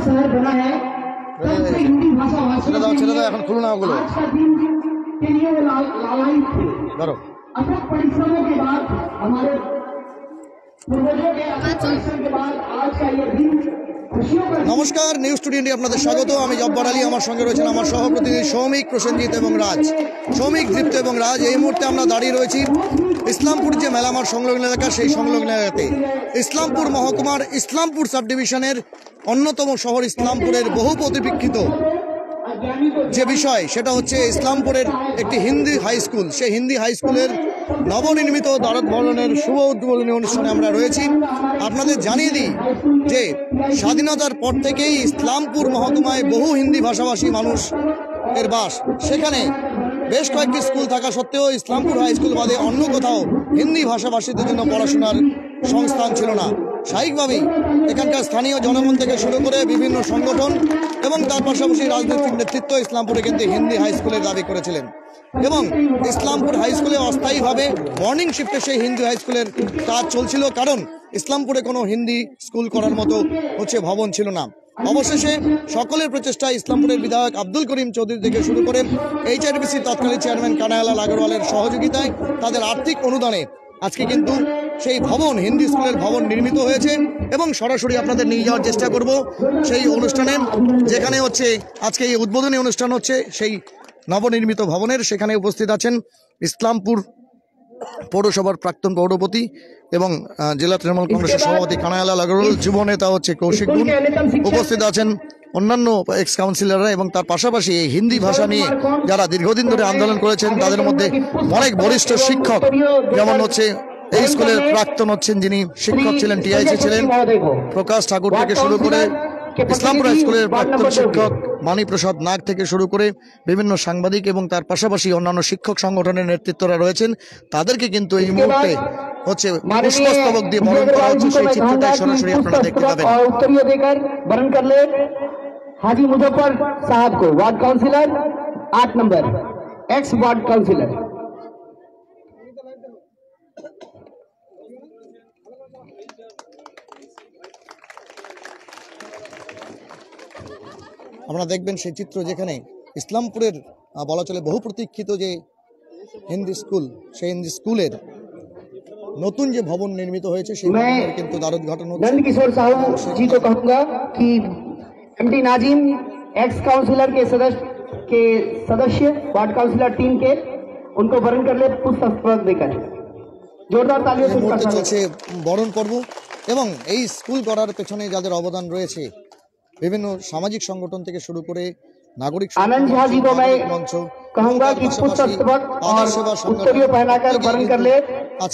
शहर बना है तब से हिंदी भाषा भाषियों के लिए आज का दिन के लिए वो लालायित थे। अथक परिश्रमों के बाद हमारे पूर्वजों के अथक परिश्रम के बाद आज का ये दिन नमस्कार নিউজ টুডে ইন্ডিয়া আপনাদের স্বাগত। আমি জব্বার আলী, আমার সঙ্গে রয়েছেন আমার সহপ্রতিনিধি সৌমিক, প্রসেনজিৎ এবং রাজ। সৌমিক, দীপ্ত এবং রাজ, এই মুহূর্তে আমরা দাঁড়িয়ে রয়েছি ইসলামপুর যে মেলামার সংলগ্ন এলাকা, সেই সংলগ্ন এলাকাতে ইসলামপুর মহকুমার ইসলামপুর সাব ডিভিশনের অন্যতম শহর ইসলামপুরের বহু প্রতীক্ষিত যে বিষয়, সেটা হচ্ছে ইসলামপুরের একটি হিন্দি হাই স্কুল। সেই হিন্দি হাই স্কুলের নবনির্মিত দ্বারক ভবনের শুভ উদ্বোধনী অনুষ্ঠানে আমরা রয়েছি। আপনাদের জানিয়ে দিই যে স্বাধীনতার পর থেকেই ইসলামপুর মহকুমায় বহু হিন্দি ভাষাভাষী মানুষ এর বাস। সেখানে বেশ কয়েকটি স্কুল থাকা সত্ত্বেও ইসলামপুর হাই স্কুল বাদে অন্য কোথাও হিন্দি ভাষাভাষীদের জন্য পড়াশোনার সংস্থান ছিল না। স্বাভাবিকভাবেই এখানকার স্থানীয় জনগণ থেকে শুরু করে বিভিন্ন সংগঠন এবং তার পাশাপাশি রাজনৈতিক নেতৃত্ব ইসলামপুরে কিন্তু হিন্দি হাই স্কুলের দাবি করেছিলেন এবং ইসলামপুর হাই স্কুলে অস্থায়ীভাবে মর্নিং শিফটে সেই হিন্দি হাই স্কুলের কাজ চলছিল, কারণ ইসলামপুরে কোনো হিন্দি স্কুল করার মতো ভবন ছিল না। অবশেষে সকলের প্রচেষ্টায় ইসলামপুরের বিধায়ক আব্দুল করিম চৌধুরী থেকে শুরু করে HRBC তৎকালীন চেয়ারম্যান কানাইলাল আগরওয়ালের সহযোগিতায়, তাদের আর্থিক অনুদানে আজকে কিন্তু সেই ভবন, হিন্দি স্কুলের ভবন নির্মিত হয়েছে এবং সরাসরি আপনাদের নিয়ে যাওয়ার চেষ্টা করব সেই অনুষ্ঠানে, যেখানে আজকে এই উদ্বোধনী অনুষ্ঠান হচ্ছে সেই নবনির্মিত ভবনের। সেখানে উপস্থিত আছেন ইসলামপুর পৌরসভার প্রাক্তন পৌরপতি এবং জেলা তৃণমূল কংগ্রেসের সভাপতি কানাইলাল আগরওয়াল, যুব নেতা কৌশিক গুণ, উপস্থিত আছেন অন্যান্য এক্স কাউন্সিলররা এবং তার পাশাপাশি এই হিন্দি ভাষা নিয়ে যারা দীর্ঘদিন ধরে আন্দোলন করেছেন তাদের মধ্যে অনেক বরিষ্ঠ শিক্ষক, যেমন এই স্কুলের প্রাক্তন যিনি শিক্ষক ছিলেন, TIC ছিলেন প্রকাশ ঠাকুর থেকে শুরু করে ইসলামপুর হাই স্কুলের প্রাক্তন শিক্ষক মানিপ্রসাদ নাগ থেকে শুরু করে বিভিন্ন সাংবাদিক এবং তার পাশাপাশি অন্যান্য শিক্ষক সংগঠনের নেতৃত্বরা রয়েছেন। তাদেরকে কিন্তু এই মুহূর্তে পুষ্পস্তবক দিয়ে বরণ করা হচ্ছে। সেই চিত্রটাই সরাসরি আপনারা দেখতে পাবেন। उत्तरीय देकर वरण कर ले हाजी मुजफ्फर साहब को, वार्ड काउंसिलर 8 नंबर, एक्स वार्ड काउंसिलर। আপনারা দেখবেন সেই চিত্র, যেখানে ইসলামপুরের বলা চলে বহু প্রতীক্ষিত যে হিন্দি স্কুল, সেই হিন্দি স্কুলের নতুন যে ভবন নির্মিত হয়েছে সেই ভবনের কিন্তু দ্বারোদ্ঘাটন হচ্ছে। नंदकिशोर साहू जी को कहूंगा कि MD नाजिम एक्स काउंसिलर के सदस्य वार्ड काउंसिलर टीम के, उनको वरण कर ले पुष्पस्तबक देकर। जोरदार तालियों से उनका स्वागत। চলছে বরণ পর্ব এবং এই স্কুল করার পেছনে যাদের অবদান রয়েছে, বিভিন্ন সামাজিক সংগঠন থেকে শুরু করে নাগরিক आनंद झा जी को मैं कहूंगा कि पुष्पस्तबक और उत्तरीय पहनाकर वरण कर ले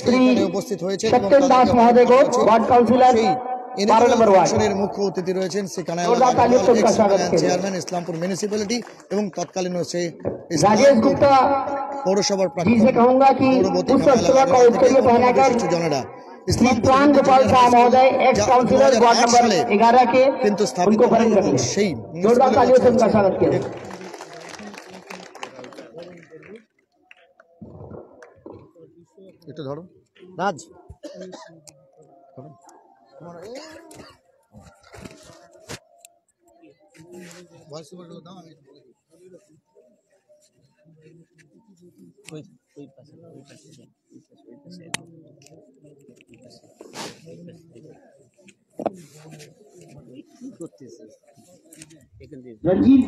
श्री उपस्थित হয়েছে सत्यम दास महोदय को, वार्ड काउंसिलर 12 नंबर वार्ड। মুখ্য অতিথি রয়েছেন শ্রী কানাইলাল আগরওয়াল, চেয়ারম্যান ইসলামপুর মিউনিসিপ্যালিটি এবং তৎকালীন राजेश गुप्ता পৌরসভার जी से कहूंगा कि पुष्पस्तबक और उत्तरीय पहनाकर জনেরা प्राण गोपाल शाह महोदय एक्स काउंसिलर वार्ड नंबर 11 के, কিন্তু उनको वरण कर ले। সেই जोरदार तालियों से उनका स्वागत किया। একটু ধরো রাজ। रणजीत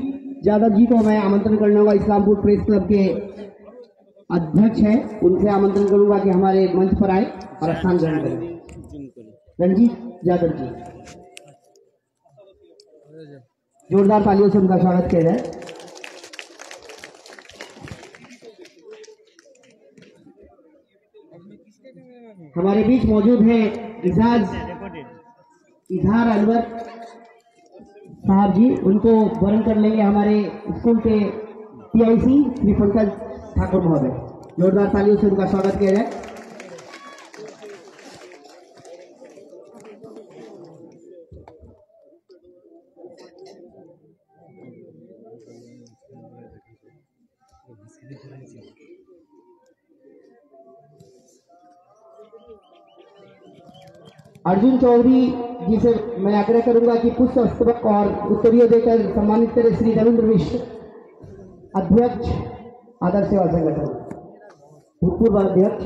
यादव जी को मैं आमंत्रण करने होगा, इस्लामपुर प्रेस क्लब के अध्यक्ष हैं, उनसे आमंत्रण करूंगा कि हमारे मंच पर आए और स्थान ग्रहण करें। रणजीत यादव जी, जोरदार तालियों से उनका स्वागत किया जाए। हमारे बीच मौजूद हैं इजहार अनवर साहब जी, उनको वरण कर लेंगे हमारे स्कूल के TIC श्री पंकज ठाकुर महोदय। जोरदार तालियों से उनका स्वागत किया जाए। अर्जुन चौधरी जी से मैं आग्रह करूंगा कि पुष्प स्तबक और उत्तरीय देकर सम्मानित करें श्री रविंद्र मिश्र, अध्यक्ष आदर्श सेवा संगठन, भूतपूर्व अध्यक्ष।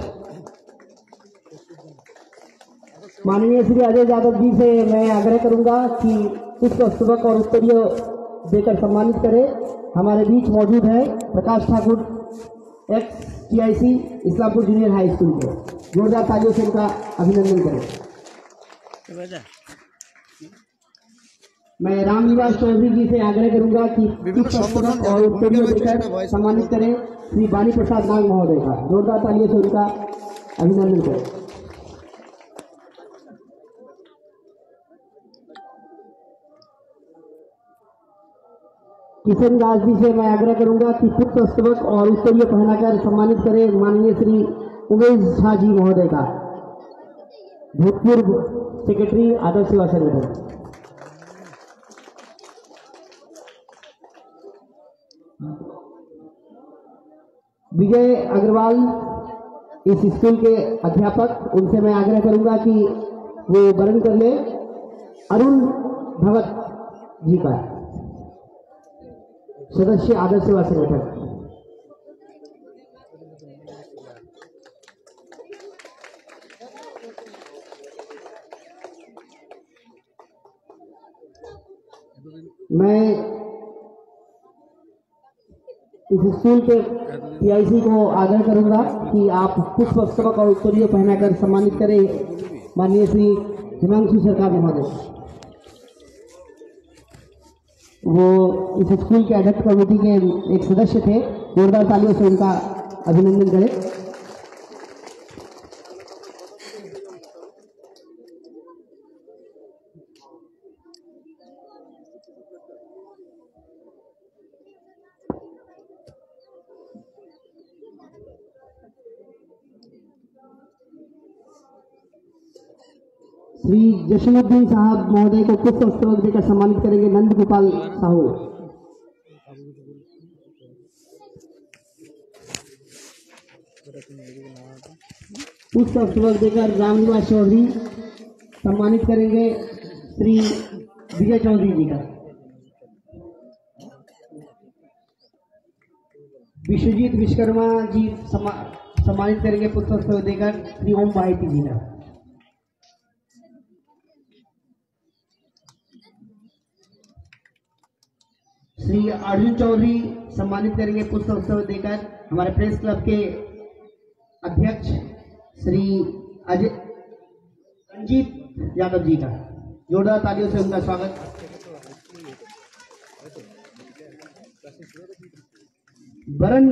माननीय श्री अजय यादव जी से मैं आग्रह करूंगा कि पुष्प स्तबक और उत्तरीय देकर सम्मानित करें। हमारे बीच मौजूद है Prakash Thakur, ex TIC Islampur junior high school के। जोरदार तालियों से उनका अभिनंदन करें। मैं रामनिवास चौधरी जी से आग्रह करूंगा कि पुष्प स्तबक और उत्तरीय देकर सम्मानित करें श्री बानी प्रसाद नाग महोदय का। जोरदार तालियों से उनका अभिनंदन करें। किशन दास जी से मैं आग्रह करूंगा कि पुष्प स्तबक और उत्तरीय पहनाकर सम्मानित करें माननीय श्री उमेश झा जी महोदय का, भूतपूर्व सेक्रेटरी आदर्श सेवा संगठन। विजय अग्रवाल इस स्कूल के अध्यापक, उनसे मैं आग्रह करूंगा कि वो वरण कर ले अरुण भगत जी का, सदस्य आदर्श सेवा संगठन। मैं इस स्कूल के टीआईसी को आग्रह करूंगा कि आप पुष्प स्तबक और उत्तरीय पहनाकर सम्मानित करें माननीय श्री हिमांशु सरकार महोदय। वो इस स्कूल के अध्यक्ष कमेटी के एक सदस्य थे। जोरदार तालियों से उनका अभिनंदन करें। श्री जशीमुद्दीन साहब महोदय को पुष्प स्तबक देकर सम्मानित करेंगे नंद गोपाल साहू। पुष्प स्तबक देकर रामनिवास चौधरी सम्मानित करेंगे श्री विजय चौधरी जी का। विश्वजीत विश्वकर्मा जी सम्मानित करेंगे पुष्प स्तबक देकर श्री ओम भाईती जी का। श्री अर्जुन चौधरी सम्मानित करेंगे पुष्प स्तबक देकर हमारे प्रेस क्लब के अध्यक्ष श्री अजय रंजीत यादव जी का। जोरदार तालियों से उनका स्वागत। वरण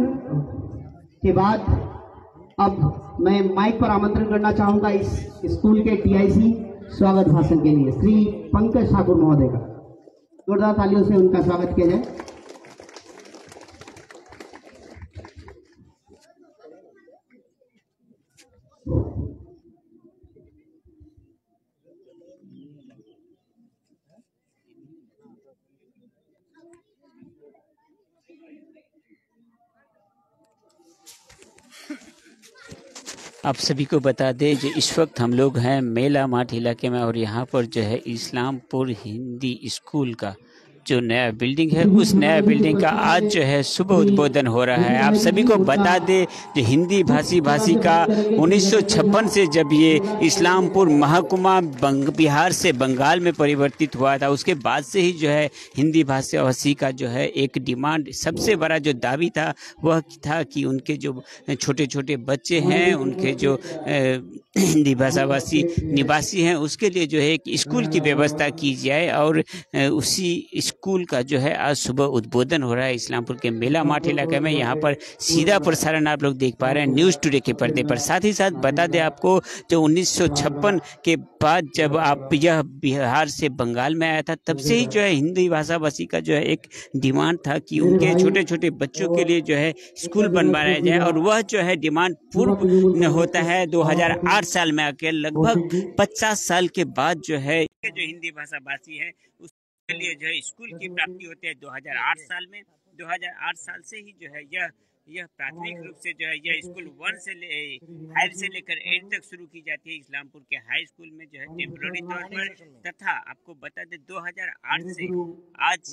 के बाद अब मैं माइक पर आमंत्रण करना चाहूंगा इस स्कूल के टीआईसी स्वागत भाषण के लिए श्री पंकज ठाकुर महोदय का। जोरदार तालियों से उनका स्वागत किया जाए। आप सभी को बता दें जो इस वक्त हम लोग हैं मेला माठ इलाके में और यहाँ पर जो है इस्लामपुर हिंदी स्कूल का जो नया बिल्डिंग है उस नया बिल्डिंग का आज जो है शुभ उद्बोधन हो रहा है। आप सभी को बता दें जो हिंदी भाषी का 1956 से जब ये इस्लामपुर महकुमा बिहार से बंगाल में परिवर्तित हुआ था उसके बाद से ही जो है हिंदी भाषी का जो है एक डिमांड सबसे बड़ा जो दावी था वह था कि उनके जो छोटे छोटे बच्चे हैं उनके जो हिंदी भाषाभाषी निवासी हैं उसके लिए जो है एक स्कूल की व्यवस्था की जाए और उसी स्कूल का जो है आज सुबह उद्बोधन हो रहा है इस्लामपुर के मेला माठ इलाके में। यहाँ पर सीधा प्रसारण आप लोग देख पा रहे हैं न्यूज़ टुडे के पर्दे पर। साथ ही साथ बता दें आपको जो 1956 के बाद जब आप यह बिहार से बंगाल में आया था तब से ही जो है हिंदी भाषाभाषी का जो है एक डिमांड था कि उनके छोटे छोटे बच्चों के लिए जो है स्कूल बनवाया जाए और वह जो है डिमांड पूर्ण होता है 2008 साल में आके लगभग 50 साल के बाद जो है जो हिंदी भाषाभाषी है उसके लिए जो है स्कूल की प्राप्ति होती है 2008 साल में। 2008 साल से ही जो है यह यह प्राथमिक रूप से जो है यह स्कूल 1 से हायर से लेकर 8 तक शुरू की जाती है इस्लामपुर के हाई स्कूल में जो है टेम्पररी तौर पर। तथा आपको बता दें 2008 से आज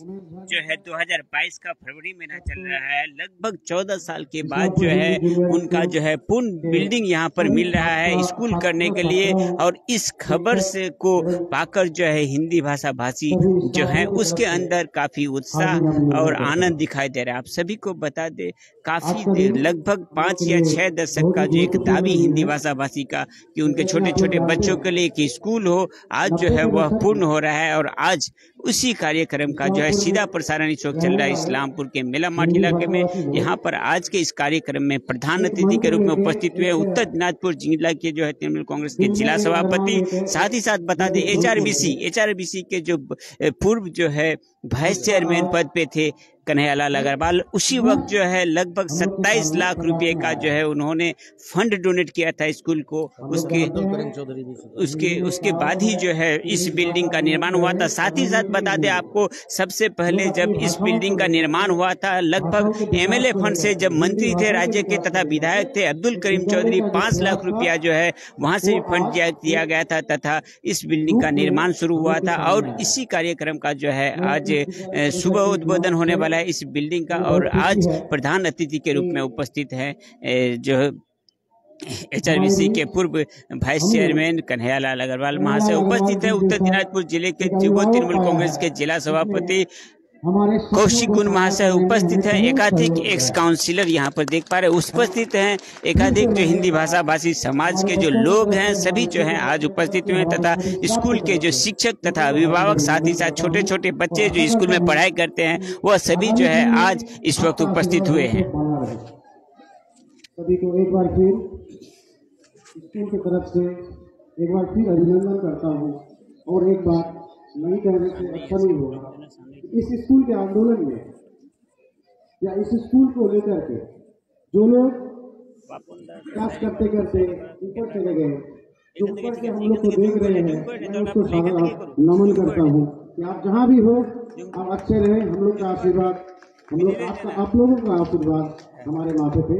जो है 2022 का फरवरी महीना चल रहा है, लगभग 14 साल के बाद जो है उनका जो है पूर्ण बिल्डिंग यहाँ पर मिल रहा है स्कूल करने के लिए। और इस खबर से को पाकर जो है हिंदी भाषा भाषी जो है उसके अंदर काफी उत्साह और आनंद दिखाई दे रहा है। आप सभी को बता दे काफी देर लगभग 5 या 6 दशक का जो एक दावी हिंदी भाषा भाषी का कि उनके छोटे छोटे बच्चों के लिए कि स्कूल हो, आज जो है वह पूर्ण हो रहा है। और आज उसी कार्यक्रम का जो है सीधा प्रसारण इस वक्त चल रहा है इस्लामपुर के मेला माठ इलाके में। यहाँ पर आज के इस कार्यक्रम में प्रधान अतिथि के रूप में उपस्थित हुए उत्तर दिनाजपुर जिला के जो है तृणमूल कांग्रेस के जिला सभापति, साथ ही साथ बता दें एचआरबीसी के जो पूर्व जो है वाइस चेयरमैन पद पे थे कन्हैयालाल अग्रवाल, उसी वक्त जो है लगभग 27 लाख रुपए का जो है उन्होंने फंड डोनेट किया था स्कूल को। उसके बाद ही जो है इस बिल्डिंग का निर्माण हुआ था। साथ ही साथ बता दें आपको सबसे पहले जब इस बिल्डिंग का निर्माण हुआ था लगभग एमएलए फंड से, जब मंत्री थे राज्य के तथा विधायक थे अब्दुल करीम चौधरी, 5 लाख रुपया जो है वहां से भी फंड दिया गया था तथा इस बिल्डिंग का निर्माण शुरू हुआ था। और इसी कार्यक्रम का जो है आज सुबह उद्बोधन होने वाला है इस बिल्डिंग का। और आज प्रधान अतिथि के रूप में उपस्थित है जो एचआरबीसी के पूर्व वाइस चेयरमैन कन्हैयालाल अग्रवाल महाशय उपस्थित है। उत्तर दिनाजपुर जिले के तृणमूल कांग्रेस के जिला सभापति कौशिक गुण महाशय उपस्थित हैं। एकाधिक एक्स काउंसिलर यहाँ पर देख पा रहे उपस्थित हैं। एकाधिक जो हिंदी भाषा भाषी समाज के जो लोग हैं सभी जो हैं आज उपस्थित हुए तथा स्कूल के जो शिक्षक तथा अभिभावक, साथ ही साथ छोटे छोटे बच्चे जो स्कूल में पढ़ाई करते हैं वह सभी जो है आज इस वक्त उपस्थित हुए हैं। सभी को एक बार फिर स्कूल की तरफ से एक बार फिर अभिनंदन करता हूँ। और एक बात नहीं कहने से अच्छा नहीं होगा, इस स्कूल के आंदोलन में या इस स्कूल को लेकर के जो लोग विकास करते करते ऊपर चले गए, जो ऊपर से हम लोग को देख रहे हैं, मैं उसको नमन करता हूँ कि आप जहाँ भी हो आप अच्छे रहे। हम लोग का आशीर्वाद, हम लोग आप लोगों का आशीर्वाद हमारे माथे पे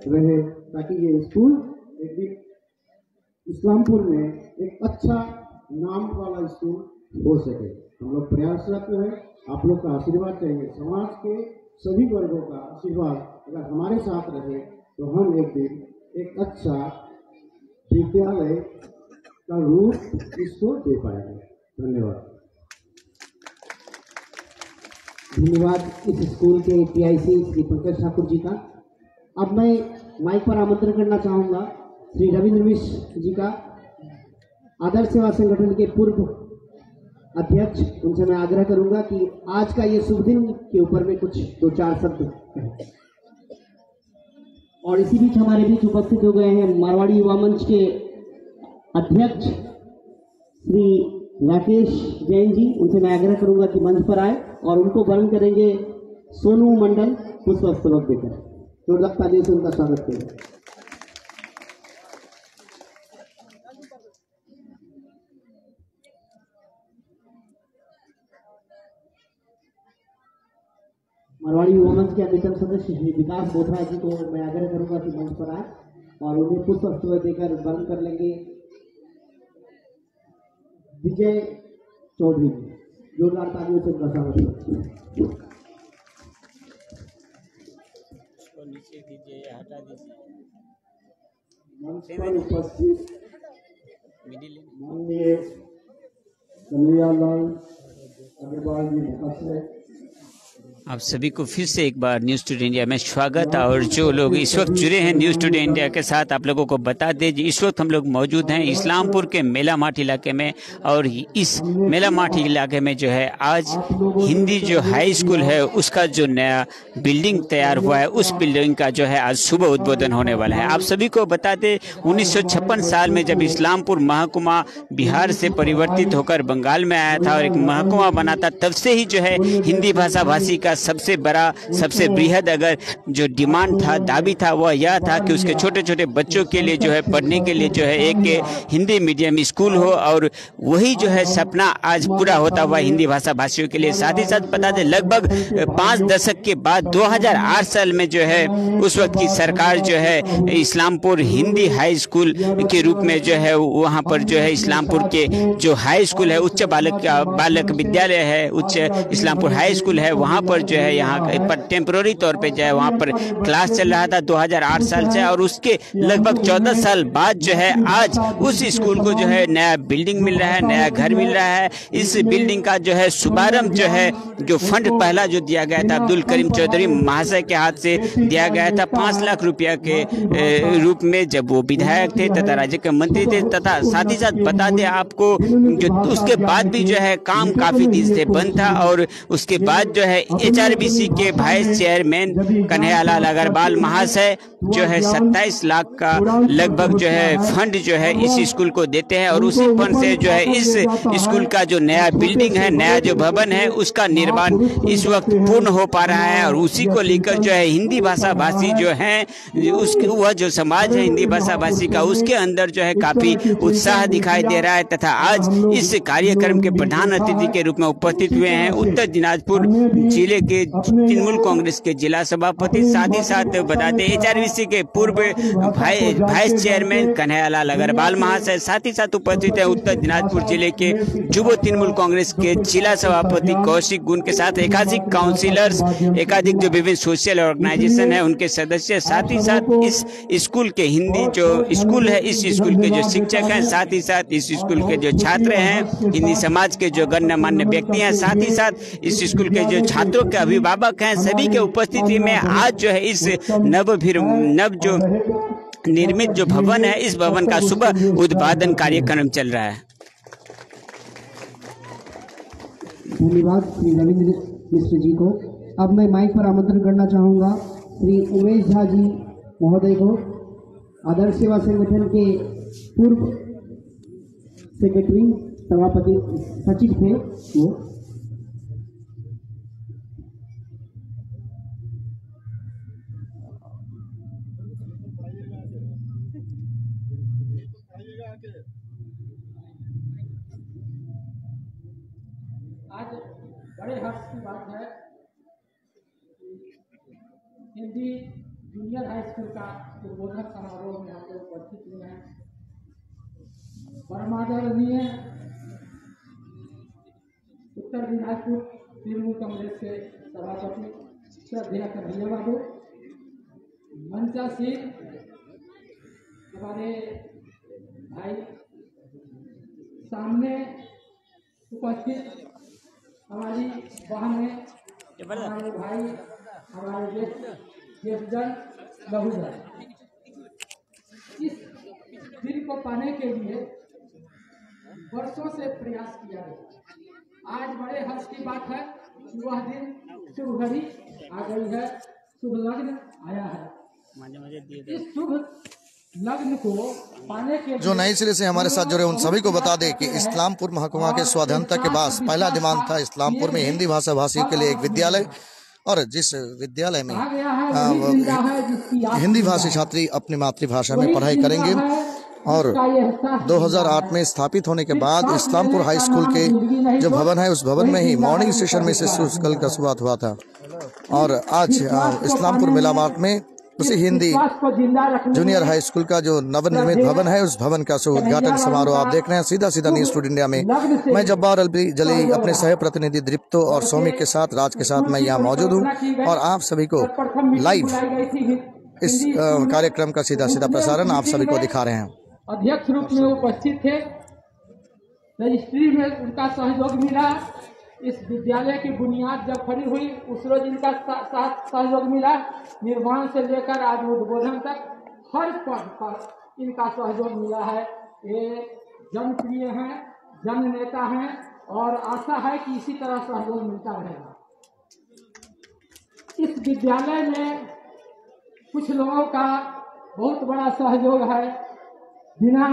रहे ताकि ये स्कूल एक दिन इस्लामपुर में एक अच्छा नाम वाला स्कूल हो सके। हम लोग प्रयासरत हैं, आप लोग का आशीर्वाद चाहिए। समाज के सभी वर्गों का आशीर्वाद अगर हमारे साथ रहे तो हम एक दिन एक अच्छा विद्यालय का रूप इसको दे पाएंगे। धन्यवाद। धन्यवाद इस स्कूल के PIC श्री पंकज ठाकुर जी का। अब मैं माइक पर आमंत्रण करना चाहूँगा श्री रविंद्र मिश्र जी का, आदर्श सेवा संगठन के पूर्व अध्यक्ष। उनसे मैं आग्रह करूंगा कि आज का ये शुभ दिन के ऊपर में कुछ 2-4 शब्द कहें। और इसी बीच हमारे बीच उपस्थित हो गए हैं मारवाड़ी युवा मंच के अध्यक्ष श्री राकेश जैन जी। उनसे मैं आग्रह करूंगा कि मंच पर आए और उनको वर्ण करेंगे सोनू मंडल पुष्पस्तबक देकर। जोरदार तालियों से उनका स्वागत करें। मारवाड़ी युवा मंच के अधिकतम सदस्य श्री विकास बोथरा जी को मैं आग्रह करूंगा कि मंच पर आए और उन्हें पुष्पस्तबक देकर वर्ण कर लेंगे विजय चौधरी। जोरदार तालियों से उनका स्वागत करें। नीचे कीजिए या हटा दीजिए। मंच पर उपस्थित माननीय कन्हैयालाल अग्रवाल जी महाशय, आप सभी को फिर से एक बार न्यूज़ टुडे इंडिया में स्वागत। और जो लोग इस वक्त जुड़े हैं न्यूज़ टुडे इंडिया के साथ, आप लोगों को बता दें इस वक्त हम लोग मौजूद हैं इस्लामपुर के मेला माठ इलाके में। और इस मेला माठ इलाके में जो है आज हिंदी जो हाई स्कूल है उसका जो नया बिल्डिंग तैयार हुआ है उस बिल्डिंग का जो है आज सुबह उद्बोधन होने वाला है। आप सभी को बता दें 1956 साल में जब इस्लामपुर महकुमा बिहार से परिवर्तित होकर बंगाल में आया था और एक महकुमा बना था, तब से ही जो है हिंदी भाषा भाषी का सबसे बड़ा, सबसे बृहद अगर जो डिमांड था, दाबी था, वह यह था कि उसके छोटे छोटे बच्चों के लिए जो है पढ़ने के लिए जो है एक हिंदी मीडियम स्कूल हो, और वही जो है सपना आज पूरा होता हुआ हिंदी भाषा भाषियों के लिए। साथ ही साथ बता दें, लगभग 5 दशक के बाद 2008 साल में जो है उस वक्त की सरकार जो है इस्लामपुर हिंदी हाई स्कूल के रूप में जो है वहाँ पर जो है इस्लामपुर के जो हाई स्कूल है, उच्च बालक विद्यालय है, उच्च इस्लामपुर हाई स्कूल है, वहाँ पर जो है यहाँ पर टेम्पोररी तौर पे जो है वहाँ पर क्लास चल रहा था 2008 साल से। और उसके लगभग 14 साल बाद जो है आज उस स्कूल को जो है नया बिल्डिंग मिल रहा है, नया घर मिल रहा है। इस बिल्डिंग का जो है शुभारंभ जो है, जो फंड पहला जो दिया गया था अब्दुल करीम चौधरी महाशय के हाथ से दिया गया था 5 लाख रुपया के रूप में, जब वो विधायक थे तथा राज्य के मंत्री थे। तथा साथ ही साथ बता दें आपको, जो उसके बाद भी जो है काम काफी दिन से बंद था। और उसके बाद जो है HRBC के वाइस चेयरमैन कन्हैयालाल अग्रवाल महाशय जो है 27 लाख का लगभग जो है फंड जो है इस स्कूल को देते हैं, और उसी फंड से जो है इस स्कूल का जो नया बिल्डिंग है, नया जो भवन है, उसका निर्माण इस वक्त पूर्ण हो पा रहा है। और उसी को लेकर जो है हिंदी भाषा भाषी जो है, उसके वह जो समाज है हिंदी भाषा भाषी का, उसके अंदर जो है काफी उत्साह दिखाई दे रहा है। तथा आज इस कार्यक्रम के प्रधान अतिथि के रूप में उपस्थित हुए हैं उत्तर दिनाजपुर जिले के तृणमूल कांग्रेस के जिला सभापति, साथ ही साथ बताते HRBC के पूर्व वाइस चेयरमैन कन्हैयालाल अग्रवाल महाशय, साथ ही साथ उपस्थित है उत्तर दिनाजपुर जिले के युवा तृणमूल कांग्रेस के जिला सभापति कौशिक गुण के साथ एकाधिक काउंसिलर्स, एकाधिक जो विभिन्न सोशल ऑर्गेनाइजेशन है उनके सदस्य, साथ ही साथ इस स्कूल के हिंदी जो स्कूल है, इस स्कूल के जो शिक्षक हैं, साथ ही साथ इस स्कूल के जो छात्र हैं, हिंदी समाज के जो गणमान्य व्यक्ति हैं, साथ ही साथ इस स्कूल के जो छात्रों के अभिभावक हैं, सभी के उपस्थिति में आज जो है इस नव जो निर्मित जो भवन है, इस भवन का सुबह उद्घाटन कार्यक्रम चल रहा है। धन्यवाद श्री रविंद्र मिश्र जी को। अब मैं माइक पर आमंत्रण करना चाहूँगा श्री उमेश झा जी महोदय को, आदर्श सेवा संगठन के पूर्व सेक्रेटरी सभापति सचिव थे वो। आज बड़े हर्ष की बात है, हिंदी जूनियर हाई स्कूल का उद्बोधन समारोह में हम लोग उपस्थित हुए हैं। परमादरणीय उत्तर दिनाजपुर तृणमूल कांग्रेस के सभापति श्रद्धेय कन्हैया बाबू, मंचासीन हमारे भाई, सामने उपस्थित हमारी बहनें, हमारे भाई, हमारे देशजन, लघुजन, इस दिन को पाने के लिए वर्षों से प्रयास किया गया। आज बड़े हर्ष की बात है कि वह दिन, शुभ घड़ी आ गई है, शुभ लग्न आया है। इस शुभ लग्न को पाने के जो नए सिरे से हमारे साथ जुड़े उन सभी को बता दें कि इस्लामपुर महकुमा के स्वाधीनता के बाद पहला डिमांड था इस्लामपुर में हिंदी भाषा भाषियों के लिए एक विद्यालय, और जिस विद्यालय में हिंदी भाषी छात्री अपनी मातृभाषा में पढ़ाई करेंगे। और 2008 में स्थापित होने के बाद इस्लामपुर हाई स्कूल के जो भवन है, उस भवन में ही मॉर्निंग सेशन में से कल का शुरुआत हुआ था। और आज इस्लामपुर मेला मार्ट में उसी हिंदी जूनियर हाई स्कूल का जो नवनिर्मित भवन है, उस भवन का शुभ उद्घाटन समारोह आप देख रहे हैं सीधा न्यूज़ टुडे इंडिया में। मैं जब्बार अलवी जली अपने सह प्रतिनिधि दृप्तो और सौमिक के साथ, राज के साथ मैं यहाँ मौजूद हूँ, और आप सभी को लाइव इस कार्यक्रम का सीधा प्रसारण आप सभी को दिखा रहे हैं। अध्यक्ष रूप में उपस्थित थे, रजिस्ट्री में उनका सहयोग मिला, इस विद्यालय की बुनियाद जब खड़ी हुई उस रोज इनका सहयोग मिला, निर्माण से लेकर आज उद्बोधन तक हर पद पर इनका सहयोग मिला है। ये जनप्रिय हैं, जन नेता हैं, और आशा है कि इसी तरह सहयोग मिलता रहेगा। इस विद्यालय में कुछ लोगों का बहुत बड़ा सहयोग है, बिना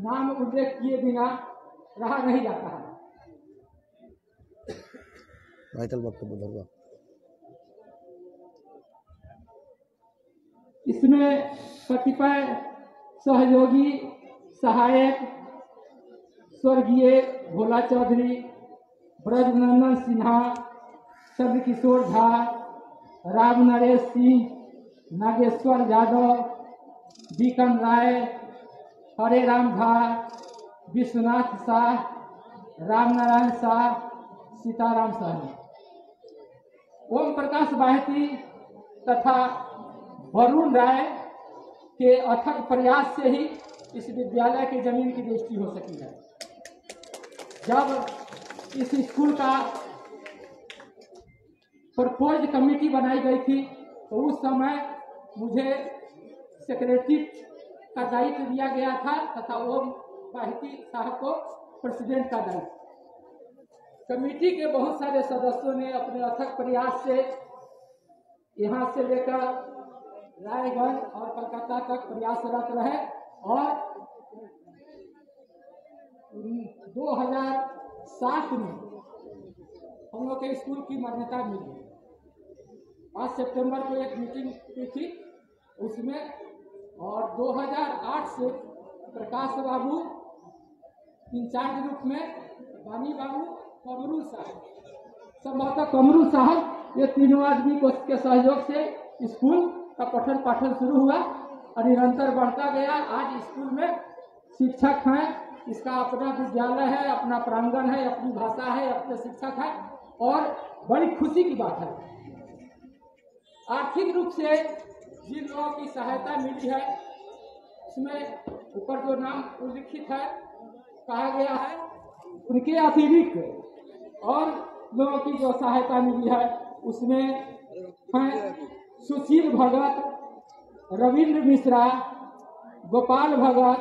नाम उल्लेख किए बिना रहा नहीं जाता है। वाइटल वक्तव्य इसमें कतिपय सहयोगी सहायक स्वर्गीय भोला चौधरी, ब्रजनंदन सिन्हा, चंद्रकिशोर झा, राम नरेश सिंह, नागेश्वर यादव, बीकन राय, हरे राम झा, विश्वनाथ शाह, राम नारायण शाह, सीताराम साहनी, ओम प्रकाश बाहती तथा वरुण राय के अथक प्रयास से ही इस विद्यालय की जमीन की रजिस्ट्री हो सकी है। जब इस स्कूल का प्रपोज कमेटी बनाई गई थी तो उस समय मुझे सेक्रेटरी का दायित्व दिया गया था तथा ओम बाहती साहब को प्रेसिडेंट का दायित्व। कमेटी के बहुत सारे सदस्यों ने अपने अथक प्रयास से यहाँ से लेकर रायगंज और कलकत्ता तक प्रयासरत रहे और 2007 में हम लोग के स्कूल की मान्यता मिली। 5 सितंबर को एक मीटिंग हुई थी उसमें, और 2008 से प्रकाश बाबू इंचार्ज रूप में, बानी बाबू, कमरू साहब, संभवतः कमरू साहब, ये तीनों आदमी के सहयोग से स्कूल का पठन पाठन शुरू हुआ और निरंतर बढ़ता गया। आज स्कूल में शिक्षक हैं, इसका अपना विद्यालय है, अपना प्रांगण है, अपनी भाषा है, अपने शिक्षक है और बड़ी खुशी की बात है। आर्थिक रूप से जिन लोगों की सहायता मिली है उसमें ऊपर जो नाम उल्लिखित है कहा गया है उनके अतिरिक्त और लोगों की जो सहायता मिली है उसमें हैं सुशील भगत, रविंद्र मिश्रा, गोपाल भगत,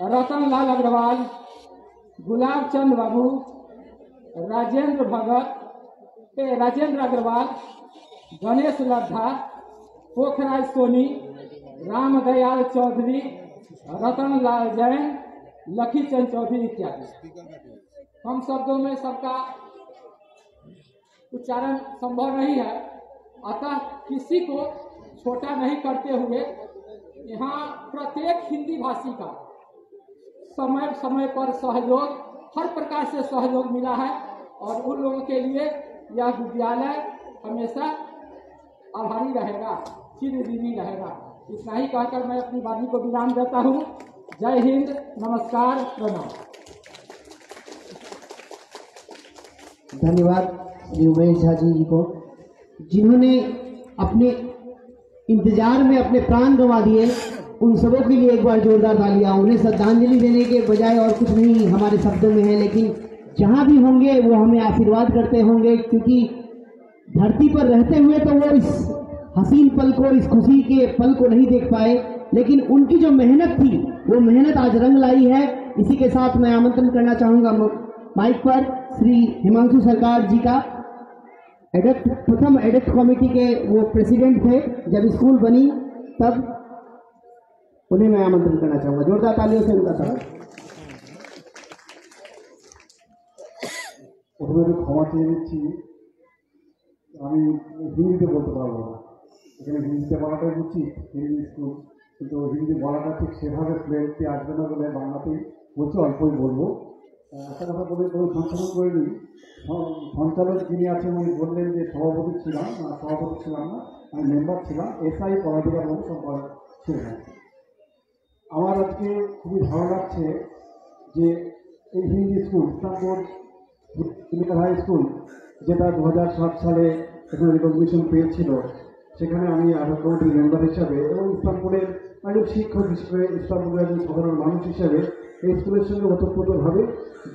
रतन लाल अग्रवाल, गुलाब चंद बाबू, राजेंद्र अग्रवाल, गणेश लद्धा, पोखराज सोनी, रामदयाल चौधरी, रतन लाल जैन, लखी चंद चौधरी इत्यादि। हम शब्दों में सबका उच्चारण संभव नहीं है, अतः किसी को छोटा नहीं करते हुए यहाँ प्रत्येक हिंदी भाषी का समय समय पर सहयोग, हर प्रकार से सहयोग मिला है और उन लोगों के लिए यह विद्यालय हमेशा आभारी रहेगा, चिरऋणी रहेगा। इतना ही कहकर मैं अपनी वाणी को विराम देता हूँ। जय हिंद, नमस्कार, प्रणाम। धन्यवाद श्री उमेश झा जी को, जिन्होंने अपने इंतजार में अपने प्राण गंवा दिए। उन सबों के लिए एक बार जोरदार तालियां। उन्हें श्रद्धांजलि देने के बजाय और कुछ नहीं हमारे शब्दों में है, लेकिन जहां भी होंगे वो हमें आशीर्वाद करते होंगे, क्योंकि धरती पर रहते हुए तो वो इस हसीन पल को, इस खुशी के पल को नहीं देख पाए, लेकिन उनकी जो मेहनत थी वो मेहनत आज रंग लाई है। इसी के साथ मैं आमंत्रण करना चाहूंगा माइक पर श्री हिमांशु सरकार जी का। प्रथम एडेक्ट कमेटी के वो प्रेसिडेंट थे जब स्कूल बनी, तब उन्हें मैं आमंत्रण करना चाहूंगा। जोरदार तालियों से उनका स्वागत। क्षमा চেয়ে নিচ্ছি, আমি হিন্দিতে বলতে পারবো না। এখানে হিন্দিতে বলাটাই উচিত, হিন্দি স্কুল, কিন্তু হিন্দি বলাটা ঠিক সেভাবে ফ্লুয়েন্সি আসবে না বলে বাংলাতেই বলছি, অল্পই বলবো। একটা কথা বলে কোনো সংশোধন করে নিই। সঞ্চালক যিনি আছেন উনি বললেন যে সভাপতি ছিলাম না, আমি মেম্বার ছিলাম, এসআই পদাধিকার এবং সম্পাদক ছিলাম। আমার আজকে খুবই ভালো লাগছে যে এই Hindi school Islampur junior high school, যেটা 2007 সালে এখানে রিকগনিশন পেয়েছিল, সেখানে আমি আধার কমিটির মেম্বার হিসাবে এবং ইসলামপুরের একজন শিক্ষক হিসেবে, ইসলামপুরের একজন সাধারণ মানুষ হিসেবে এই স্কুলের সঙ্গে ওতপ্রোতভাবে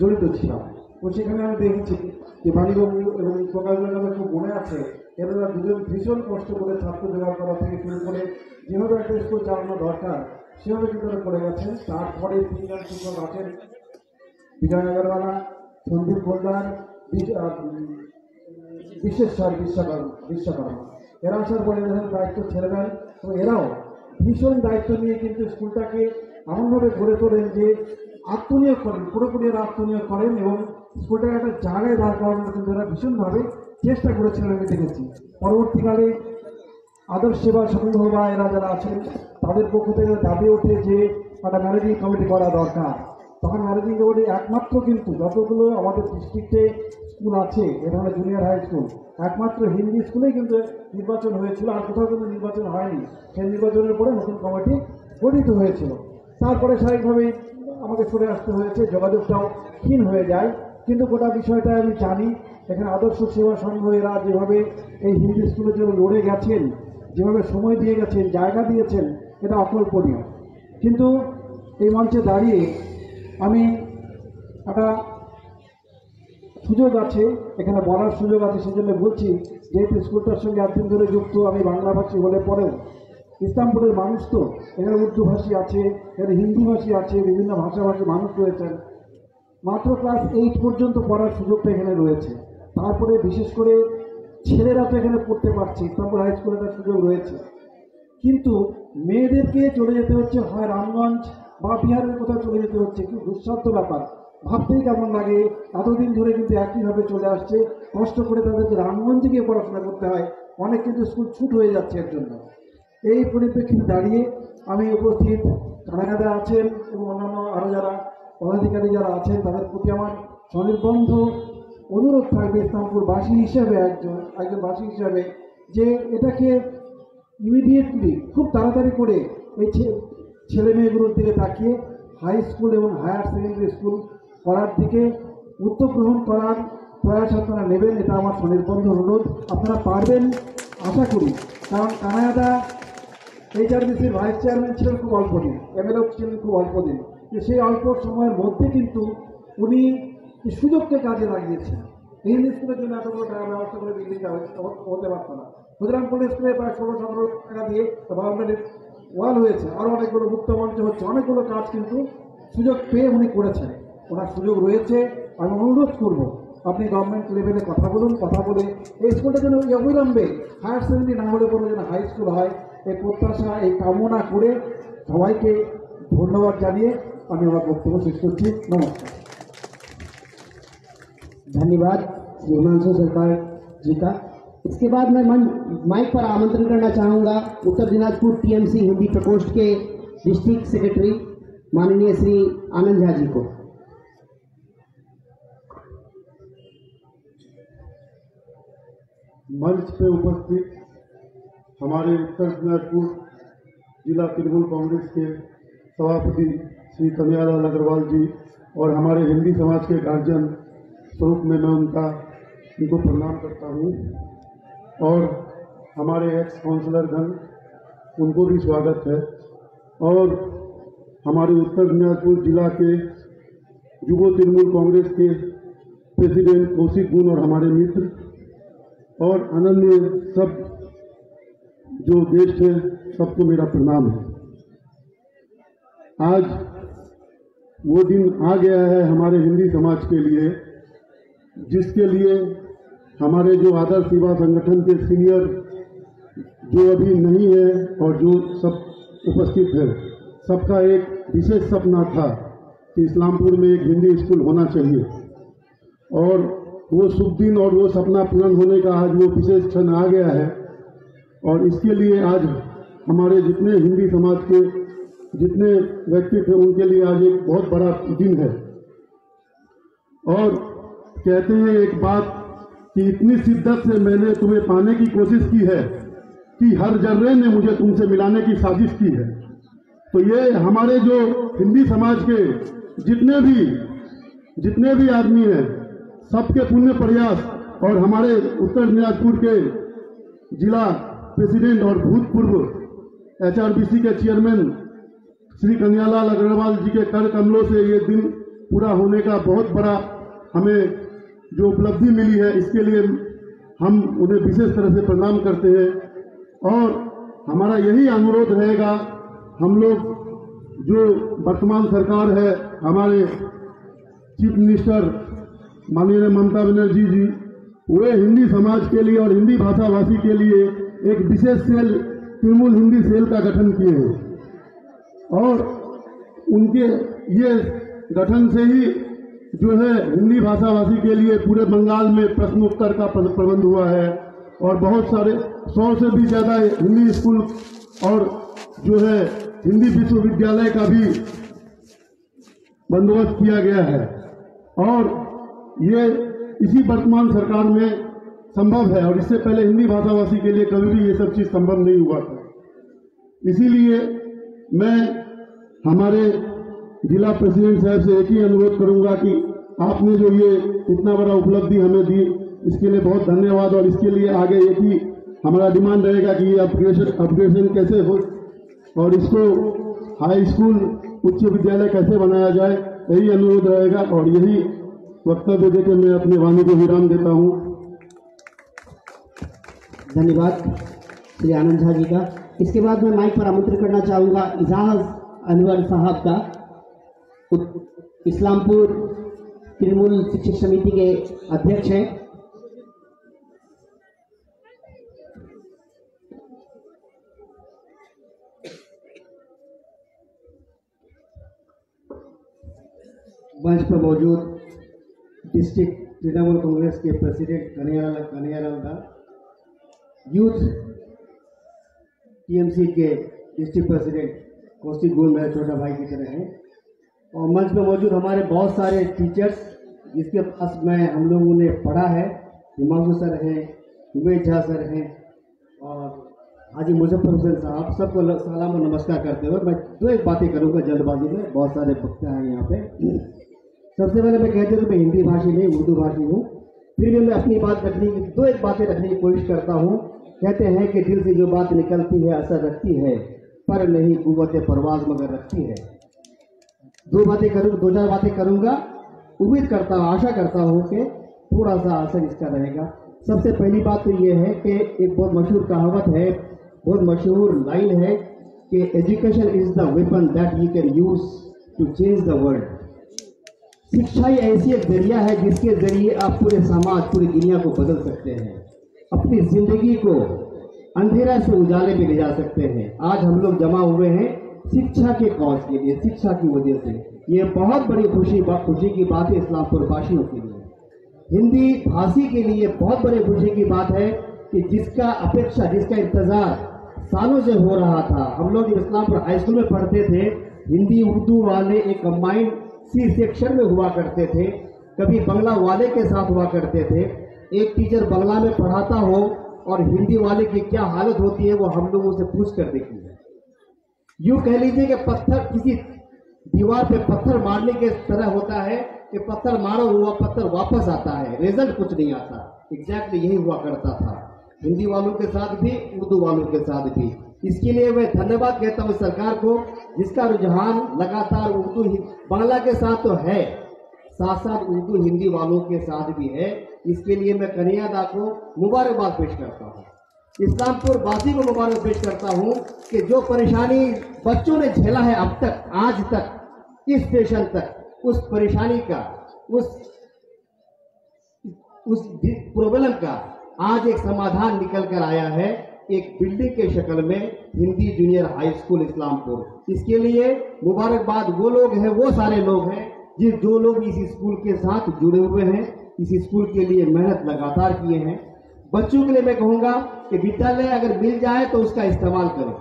জড়িত ছিলাম। তো সেখানে আমি দেখেছি যে বাণীবাবু এবং প্রকাশবাবুর কথা খুব মনে আছে, এরা দুজন ভীষণ কষ্ট করে ছাত্র জোগাড় করা থেকে শুরু করে যেভাবে একটা স্কুল চালানো দরকার সেভাবে কিন্তু তারা করে গেছেন। তারপরে তিনজন শিক্ষক আছেন, বিজয় আগরওয়ালা, সন্দীপ গোলদার, বিশ্বেশ্বর বিশ্বকর্মা। এরা আসার পরে দায়িত্ব ছেড়ে দেন এবং এরাও ভীষণ দায়িত্ব নিয়ে কিন্তু স্কুলটাকে এমনভাবে গড়ে তোলেন যে আত্মনিয়োগ করেন, পুরোপুরি এরা আত্মনিয়োগ করেন এবং স্কুলটাকে একটা জায়গায় দাঁড় করানোর কিন্তু এরা ভীষণভাবে চেষ্টা করেছিলেন, আমি দেখেছি। পরবর্তীকালে আদর্শ সেবা সংঘ বা এরা যারা আছেন তাদের পক্ষ থেকে দাবি ওঠে যে একটা ম্যানেজিং কমিটি করা দরকার। তখন ম্যানেজিং কমিটি একমাত্র কিন্তু যতগুলো আমাদের ডিস্ট্রিক্টে স্কুল আছে এ ধরনের জুনিয়র হাই স্কুল একমাত্র হিন্দি স্কুলেই কিন্তু নির্বাচন হয়েছিল, আর কোথাও কিন্তু নির্বাচন হয়নি। সেই নির্বাচনের পরে নতুন কমিটি গঠিত হয়েছিল। তারপরে স্বাভাবিকভাবেই আমাকে সরে আসতে হয়েছে, যোগাযোগটাও ক্ষীণ হয়ে যায়। কিন্তু গোটা বিষয়টা আমি জানি, এখানে আদর্শ সেবা সংঘ এরা যেভাবে এই হিন্দি স্কুলের জন্য লড়ে গেছেন, যেভাবে সময় দিয়ে গেছেন, জায়গা দিয়েছেন, এটা অকল্পনীয়। কিন্তু এই মঞ্চে দাঁড়িয়ে আমি একটা সুযোগ আছে, এখানে বলার সুযোগ আছে, সেজন্য বলছি। যেহেতু স্কুলটার সঙ্গে একদিন ধরে যুক্ত, আমি বাংলাভাষী হলে পরেও ইসলামপুরের মানুষ তো, এখানে উর্দুভাষী আছে, এখানে হিন্দিভাষী আছে, বিভিন্ন ভাষাভাষী মানুষ রয়েছেন। মাত্র ক্লাস 8 পর্যন্ত পড়ার সুযোগটা এখানে রয়েছে। তারপরে বিশেষ করে ছেলেরা তো এখানে পড়তে পারছে, ইসলামপুর হাই স্কুলে একটা সুযোগ রয়েছে। কিন্তু মেয়েদেরকে চলে যেতে হচ্ছে হয় রামগঞ্জ বা বিহারের কোথাও চলে যেতে হচ্ছে। খুব দুঃসাধ্য ব্যাপার, ভাবতেই কেমন লাগে। এতদিন ধরে কিন্তু একইভাবে চলে আসছে, কষ্ট করে তাদেরকে রামগঞ্জে গিয়ে পড়াশোনা করতে হয়। অনেক কিন্তু স্কুল ছুট হয়ে যাচ্ছে এর জন্য। এই পরিপ্রেক্ষিতে দাঁড়িয়ে আমি উপস্থিত কানাডা আছেন এবং অন্যান্য আরও যারা পদাধিকারী যারা আছেন তাদের প্রতি আমার স্বনির্বন্ধ অনুরোধ থাকবে ইসলামপুরবাসী হিসেবে, একজন বাসী হিসাবে, যে এটাকে ইমিডিয়েটলি খুব তাড়াতাড়ি করে এই ছেলে মেয়েগুলোর দিকে তাকিয়ে হাই স্কুল এবং হায়ার সেকেন্ডারি স্কুল করার দিকে উদ্যোগ গ্রহণ করার প্রয়াস আপনারা নেবেন, এটা আমার স্বনির্বন্ধ অনুরোধ। আপনারা পারবেন আশা করি, কারণ কানাডা HRBCর ভাইস চেয়ারম্যান ছিলেন খুব অল্প দিন, MLO ছিলেন খুব অল্প দিন, সেই অল্প সময়ের মধ্যে কিন্তু উনি সুযোগকে কাজে লাগিয়েছেন। হিন্দি স্কুলের জন্য এত বড় টাকা ব্যবস্থা করে বিল্ডিংটা হতে পারত না। ক্ষুদিরামপুর স্কুলে প্রায় 16-17 টাকা দিয়ে বাউন্ডারির ওয়াল হয়েছে, আরও অনেকগুলো মুক্ত মঞ্চ হচ্ছে, অনেকগুলো কাজ কিন্তু সুযোগ পেয়ে উনি করেছেন। ওনার সুযোগ রয়েছে। আমি অনুরোধ করব আপনি গভর্নমেন্ট লেভেলে কথা বলুন, কথা বলে এই স্কুলটা যেন অবিলম্বে হায়ার সেকেন্ডারি না হলে পরে যেন হাই স্কুল হয়, এই প্রত্যাশা, এই কামনা করে সবাইকে ধন্যবাদ জানিয়ে আমি আমার বক্তব্য শেষ করছি। নমস্কার। धन्यवाद श्री हिमांशु सरकार जी का। इसके बाद मैं माइक पर आमंत्रण करना चाहूँगा उत्तर दिनाजपुर TMC हिंदी प्रकोष्ठ के डिस्ट्रिक्ट सेक्रेटरी माननीय श्री आनंद झा जी को। मंच पे उपस्थित हमारे उत्तर दिनाजपुर जिला तृणमूल कांग्रेस के सभापति श्री कन्हैयालाल अग्रवाल जी और हमारे हिंदी समाज के गार्जियन स्वरूप में मैं उनको प्रणाम करता हूँ, और हमारे एक्स काउंसलर गण उनको भी स्वागत है, और हमारे उत्तर दिनाजपुर जिला के युवा तृणमूल कांग्रेस के प्रेसिडेंट कौशिक गुण और हमारे मित्र और अनन्य सब जो गेस्ट हैं सबको मेरा प्रणाम है। आज वो दिन आ गया है हमारे हिंदी समाज के लिए, जिसके लिए हमारे जो आदर्श सेवा संगठन के सीनियर जो अभी नहीं है और जो सब उपस्थित है, सबका एक विशेष सपना था कि इस्लामपुर में एक हिंदी स्कूल होना चाहिए, और वो शुभ दिन और वो सपना पूर्ण होने का आज वो विशेष क्षण आ गया है। और इसके लिए आज हमारे जितने हिंदी समाज के जितने व्यक्ति थे उनके लिए आज एक बहुत बड़ा दिन है। और कहते हैं एक बात कि इतनी शिद्दत से मैंने तुम्हें पाने की कोशिश की है कि हर जर्रे ने मुझे तुमसे मिलाने की साजिश की है। तो ये हमारे जो हिंदी समाज के जितने भी आदमी हैं, सबके पुण्य प्रयास और हमारे उत्तर दिनाजपुर के जिला प्रेसिडेंट और भूतपूर्व HRBC के चेयरमैन श्री कन्हैयालाल अग्रवाल जी के कर कमलों से ये दिन पूरा होने का बहुत बड़ा हमें जो उपलब्धि मिली है, इसके लिए हम उन्हें विशेष तरह से प्रणाम करते हैं। और हमारा यही अनुरोध रहेगा, हम लोग जो वर्तमान सरकार है, हमारे चीफ मिनिस्टर माननीय ममता बनर्जी जी, वे हिंदी समाज के लिए और हिंदी भाषाभाषी के लिए एक विशेष सेल, तृणमूल हिंदी सेल का गठन किए हैं, और उनके ये गठन से ही जो है हिंदी भाषाभाषी के लिए पूरे बंगाल में प्रश्नोत्तर का प्रबंध हुआ है, और बहुत सारे 100 से भी ज़्यादा हिंदी स्कूल और जो है हिंदी विश्वविद्यालय का भी बंदोबस्त किया गया है। और ये इसी वर्तमान सरकार में संभव है, और इससे पहले हिंदी भाषाभाषी के लिए कभी भी ये सब चीज़ संभव नहीं हुआ था। इसीलिए मैं हमारे जिला प्रेसिडेंट साहब से एक ही अनुरोध करूंगा कि आपने जो ये इतना बड़ा उपलब्धि हमें दी, इसके लिए बहुत धन्यवाद। और इसके लिए आगे एक ही हमारा डिमांड रहेगा कि ये अपग्रेडेशन कैसे हो और इसको हाई स्कूल उच्च विद्यालय कैसे बनाया जाए, यही अनुरोध रहेगा। और यही वक्तव्य देकर मैं अपने वाणी को विराम देता हूँ। धन्यवाद श्री आनंद झा जी का। इसके बाद मैं माइक पर आमंत्रित करना चाहूँगा इजाज अनवर साहब का, इस्लामपुर तृणमूल शिक्षक समिति के अध्यक्ष हैं। मंच पर मौजूद डिस्ट्रिक्ट तृणमूल कांग्रेस के प्रेसिडेंट कन्हैयालाल दा, यूथ टीएमसी के डिस्ट्रिक्ट प्रेसिडेंट कौशिक गोल मेरा छोटा भाई की तरह है। और मंच पर मौजूद हमारे बहुत सारे टीचर्स जिसके पास में हम लोगों ने पढ़ा है, हिमांशु सर हैं, उमेश झा सर हैं और हाजी मुजफ्फर हुसैन साहब, सबको सलाम और नमस्कार करते हुए मैं दो एक बातें करूँगा जल्दबाजी में, बहुत सारे वक्ता हैं यहाँ पे। सबसे पहले मैं कहते हूँ मैं हिंदी भाषी नहीं उर्दू भाषी हूँ, फिर भी मैं अपनी बात रखने की दो एक बातें रखने की कोशिश करता हूँ। कहते हैं कि दिल से जो बात निकलती है असर रखती है, पर नहीं कुव्वत परवाज़ मगर रखती है। दो चार बातें करूँगा, उम्मीद करता हूँ, आशा करता हूँ कि थोड़ा सा असर इसका रहेगा। सबसे पहली बात तो ये है कि एक बहुत मशहूर कहावत है, बहुत मशहूर लाइन है कि education is the weapon that you can use to change the world. शिक्षा ही ऐसी एक जरिया है जिसके जरिए आप पूरे समाज, पूरी दुनिया को बदल सकते हैं, अपनी जिंदगी को अंधेरा से उजाले में ले जा सकते हैं। आज हम लोग जमा हुए हैं शिक्षा के कौज के लिए, शिक्षा की वजह से। ये बहुत बड़ी खुशी की बात है इस्लामपुर वासियों के लिए, हिंदी भाषी के लिए बहुत बड़ी खुशी की बात है कि जिसका अपेक्षा, जिसका इंतजार सालों से हो रहा था। हम लोग जब इस्लामपुर हाई स्कूल में पढ़ते थे, हिंदी उर्दू वाले एक कंबाइंड सी सेक्शन में हुआ करते थे, कभी बंगला वाले के साथ हुआ करते थे। एक टीचर बंगला में पढ़ाता हो और हिंदी वाले की क्या हालत होती है वो हम लोगों से पूछ कर देखिए। यूं कह लीजिए कि पत्थर, किसी दीवार पे पत्थर मारने के तरह होता है कि पत्थर मारो हुआ पत्थर वापस आता है, रिजल्ट कुछ नहीं आता। एग्जैक्टली यही हुआ करता था हिंदी वालों के साथ भी, उर्दू वालों के साथ भी। इसके लिए मैं धन्यवाद कहता हूँ सरकार को, जिसका रुझान लगातार उर्दू बांग्ला के साथ तो है, साथ साथ उर्दू हिंदी वालों के साथ भी है। इसके लिए मैं कन्हैया को मुबारकबाद पेश करता हूँ, इस्लामपुर वासी को मुबारक पेश करता हूँ कि जो परेशानी बच्चों ने झेला है अब तक, आज तक, इस सेशन तक, उस परेशानी का, उस प्रॉब्लम का आज एक समाधान निकल कर आया है, एक बिल्डिंग के शक्ल में Hindi junior high school Islampur. इसके लिए मुबारकबाद वो लोग हैं, वो सारे लोग हैं जो लोग इस स्कूल के साथ जुड़े हुए हैं, इस स्कूल के लिए मेहनत लगातार किए हैं। बच्चों के लिए मैं कहूँगा कि विद्यालय अगर मिल जाए तो उसका इस्तेमाल करो।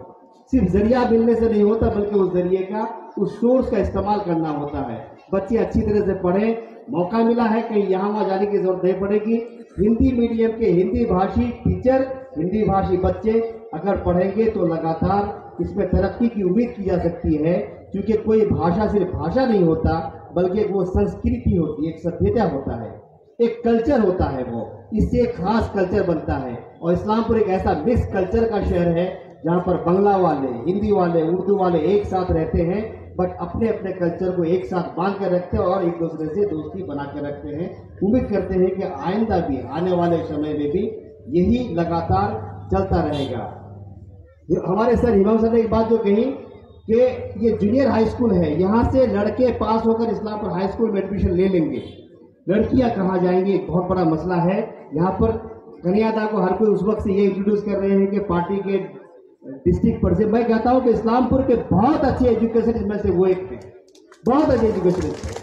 सिर्फ जरिया मिलने से नहीं होता, बल्कि उस जरिए का, उस सोर्स का इस्तेमाल करना होता है। बच्चे अच्छी तरह से पढ़ें, मौका मिला है, कहीं यहाँ वहाँ जाने की जरूरत नहीं पड़ेगी। हिंदी मीडियम के हिंदी भाषी टीचर, हिंदी भाषी बच्चे अगर पढ़ेंगे तो लगातार इसमें तरक्की की उम्मीद की जा सकती है, क्योंकि कोई भाषा सिर्फ भाषा नहीं होता, बल्कि वो संस्कृति होती है, एक सभ्यता होता है, एक कल्चर होता है, वो इससे एक खास कल्चर बनता है। और इस्लामपुर एक ऐसा मिक्स कल्चर का शहर है जहाँ पर बांग्ला वाले, हिंदी वाले, उर्दू वाले एक साथ रहते हैं, बट अपने अपने कल्चर को एक साथ बांध कर रखते हैं और एक दूसरे से दोस्ती बना कर रखते हैं। उम्मीद करते हैं कि आइंदा भी, आने वाले समय में भी यही लगातार चलता रहेगा। हमारे सर हिमांशु सर ने एक बात जो कही कि ये जूनियर हाई स्कूल है, यहाँ से लड़के पास होकर इस्लामपुर हाई स्कूल में एडमिशन ले लेंगे, लड़कियां कहाँ जाएंगी, एक बहुत बड़ा मसला है। यहाँ पर कन्हैया को हर कोई उस वक्त से ये इंट्रोड्यूस कर रहे हैं कि पार्टी के डिस्ट्रिक्ट पर से, मैं कहता हूँ कि इस्लामपुर के बहुत अच्छे एजुकेशन में से वो एक थे, बहुत अच्छे एजुकेशन थे।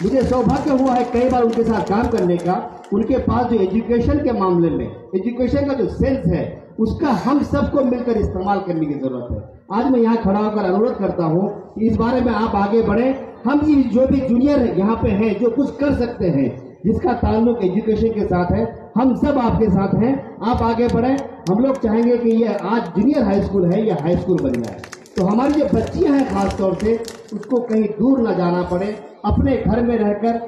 मुझे सौभाग्य हुआ है कई बार उनके साथ काम करने का। उनके पास जो एजुकेशन के मामले में एजुकेशन का जो सेंस है उसका हम सबको मिलकर इस्तेमाल करने की जरूरत है। आज मैं यहाँ खड़ा होकर अनुरोध करता हूँ कि इस बारे में आप आगे बढ़े। हम जो भी जूनियर यहाँ पे हैं जो कुछ कर सकते हैं जिसका ताल्लुक एजुकेशन के साथ है, हम सब आपके साथ हैं, आप आगे बढ़े। हम लोग चाहेंगे कि ये आज जूनियर हाई स्कूल है, ये हाई स्कूल बन जाए, तो हमारी जो बच्चियां हैं खास तौर से उसको कहीं दूर ना जाना पड़े, अपने घर में रहकर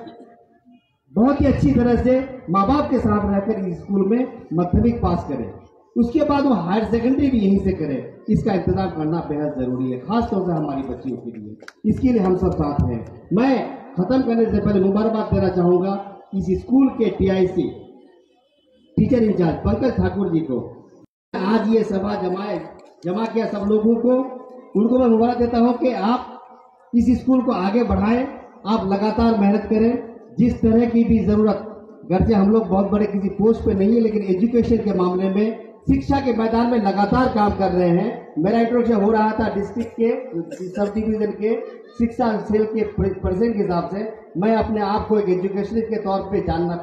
बहुत ही अच्छी तरह से माँ बाप के साथ रहकर इस स्कूल में माध्यमिक पास करें, उसके बाद वो हायर सेकेंडरी भी यहीं से करें। इसका इंतजाम करना बेहद जरूरी है, खास तौर से हमारी बच्चियों के लिए। इसके लिए हम सब साथ हैं। मैं खत्म करने से पहले मुबारकबाद देना चाहूंगा इस स्कूल के TIC teacher incharge Pankaj Thakur ji को। आज ये सभा जमा किया सब लोगों को, उनको मैं मुबारक देता हूं कि आप इस स्कूल को आगे बढ़ाएं, आप लगातार मेहनत करें। जिस तरह की भी जरूरत, गर्चे हम लोग बहुत बड़े किसी पोस्ट पे नहीं है, लेकिन एजुकेशन के मामले में शिक्षा के मैदान में लगातार काम कर रहे हैं। मेरा इंट्रोडक्शन हो रहा था डिस्ट्रिक्ट के सब डिवीजन के शिक्षा सेल के प्रेसिडेंट के हिसाब से। मैं अपने आप को एक एजुकेशन के तौर पे जानना,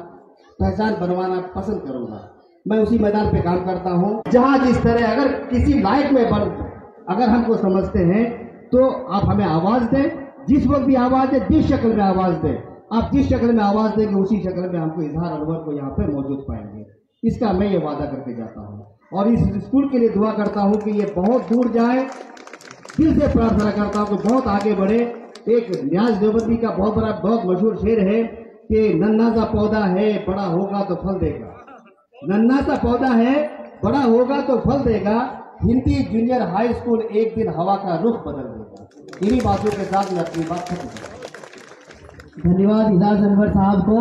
पहचान बनवाना पसंद करूंगा। मैं उसी मैदान पे काम करता हूं जहां जिस तरह अगर किसी लायक में अगर हमको समझते हैं तो आप हमें आवाज दें, जिस वक्त भी आवाज दें, जिस शक्ल में आवाज दें, आप जिस शक्ल में आवाज देंगे उसी शक्ल में हमको इजहार अनवर को यहाँ पे मौजूद पाएंगे। इसका मैं ये वादा करके जाता हूँ और इस स्कूल के लिए दुआ करता हूँ कि ये बहुत दूर जाए। दिल से प्रार्थना करता हूँ कि बहुत आगे बढ़े। एक न्याज देवबंदी का बहुत मशहूर शेर है कि नन्हा सा पौधा है बड़ा होगा तो फल देगा, नन्हा सा पौधा है बड़ा होगा तो फल देगा, हिंदी जूनियर हाई स्कूल एक दिन हवा का रुख बदल देगा। इन्हीं बातों के साथ मैं अपनी बात खत्म करूंगा। धन्यवाद इजाज अनवर साहब को।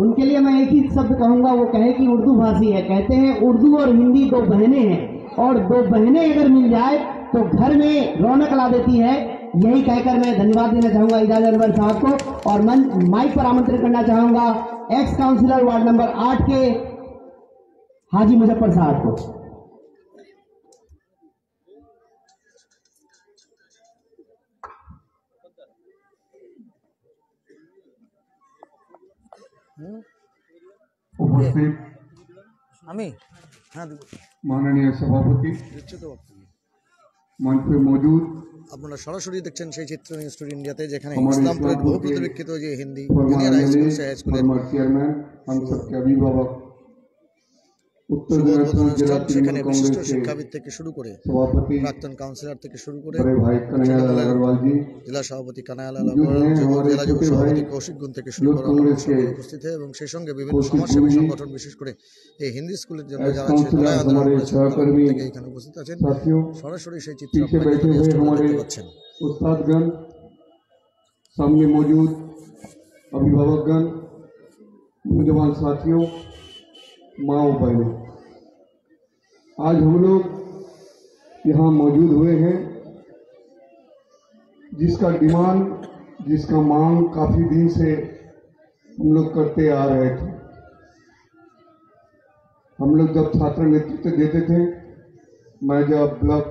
उनके लिए मैं एक ही शब्द कहूंगा, वो कहे कि उर्दू भाषी है, कहते हैं उर्दू और हिंदी दो बहनें हैं और दो बहनें अगर मिल जाए तो घर में रौनक ला देती है। यही कहकर मैं धन्यवाद देना चाहूंगा इजाज अनवर साहब को और मैं माइक पर आमंत्रित करना चाहूंगा एक्स काउंसिलर वार्ड नंबर 8 के हाजी मुजफ्फर साहब को। उपस्थित माननीय सभापति, मंच पे मौजूद আপনারা সরাসরি দেখছেন সেই চিত্র নিউজ টুডে ইন্ডিয়াতে, যেখানে ইসলামপুরের বহু প্রতীক্ষিত যে হিন্দি জুনিয়র হাই স্কুল সেই হাই স্কুলের चेयरमैन हम सबके अभिभावक, उत्तर दिनाजपुर जिला সেখানে तृणमूल বিশিষ্ট कांग्रेस के শিক্ষাবিদ থেকে শুরু করে सभापति প্রাক্তন কাউন্সিলর থেকে শুরু করে बड़े भाई कन्हैयालाल अग्रवाल जी, জেলা সভাপতি কানায়ালাল जो আগরওয়াল, हैं যুব हमारे জেলা যুব छोटे সভাপতি भाई কৌশিক গুণ থেকে শুরু यूथ করে कांग्रेस के উপস্থিত হয় এবং সেই সঙ্গে বিভিন্ন কৌশিক সমাজসেবী গুণ, সংগঠন, বিশেষ করে এই হিন্দি স্কুলের জন্য एक्स যারা काउंसिलर আন্দোলন हमारे করেছেন सहकर्मी থেকে এখানে উপস্থিত আছেন। साथियों, সরাসরি সেই চিত্র पीछे আপনারা बैठे নিউজ हुए টুডে हमारे দেখতে पाচ্ছেন। उस्तादगण, सामने मौजूद अभिभावकगण, नौजवान साथियों, माँ बहनों, आज हम लोग यहाँ मौजूद हुए हैं जिसका डिमांड, जिसका मांग काफी दिन से हम लोग करते आ रहे थे। हम लोग जब छात्र नेतृत्व देते थे, मैं जब ब्लॉक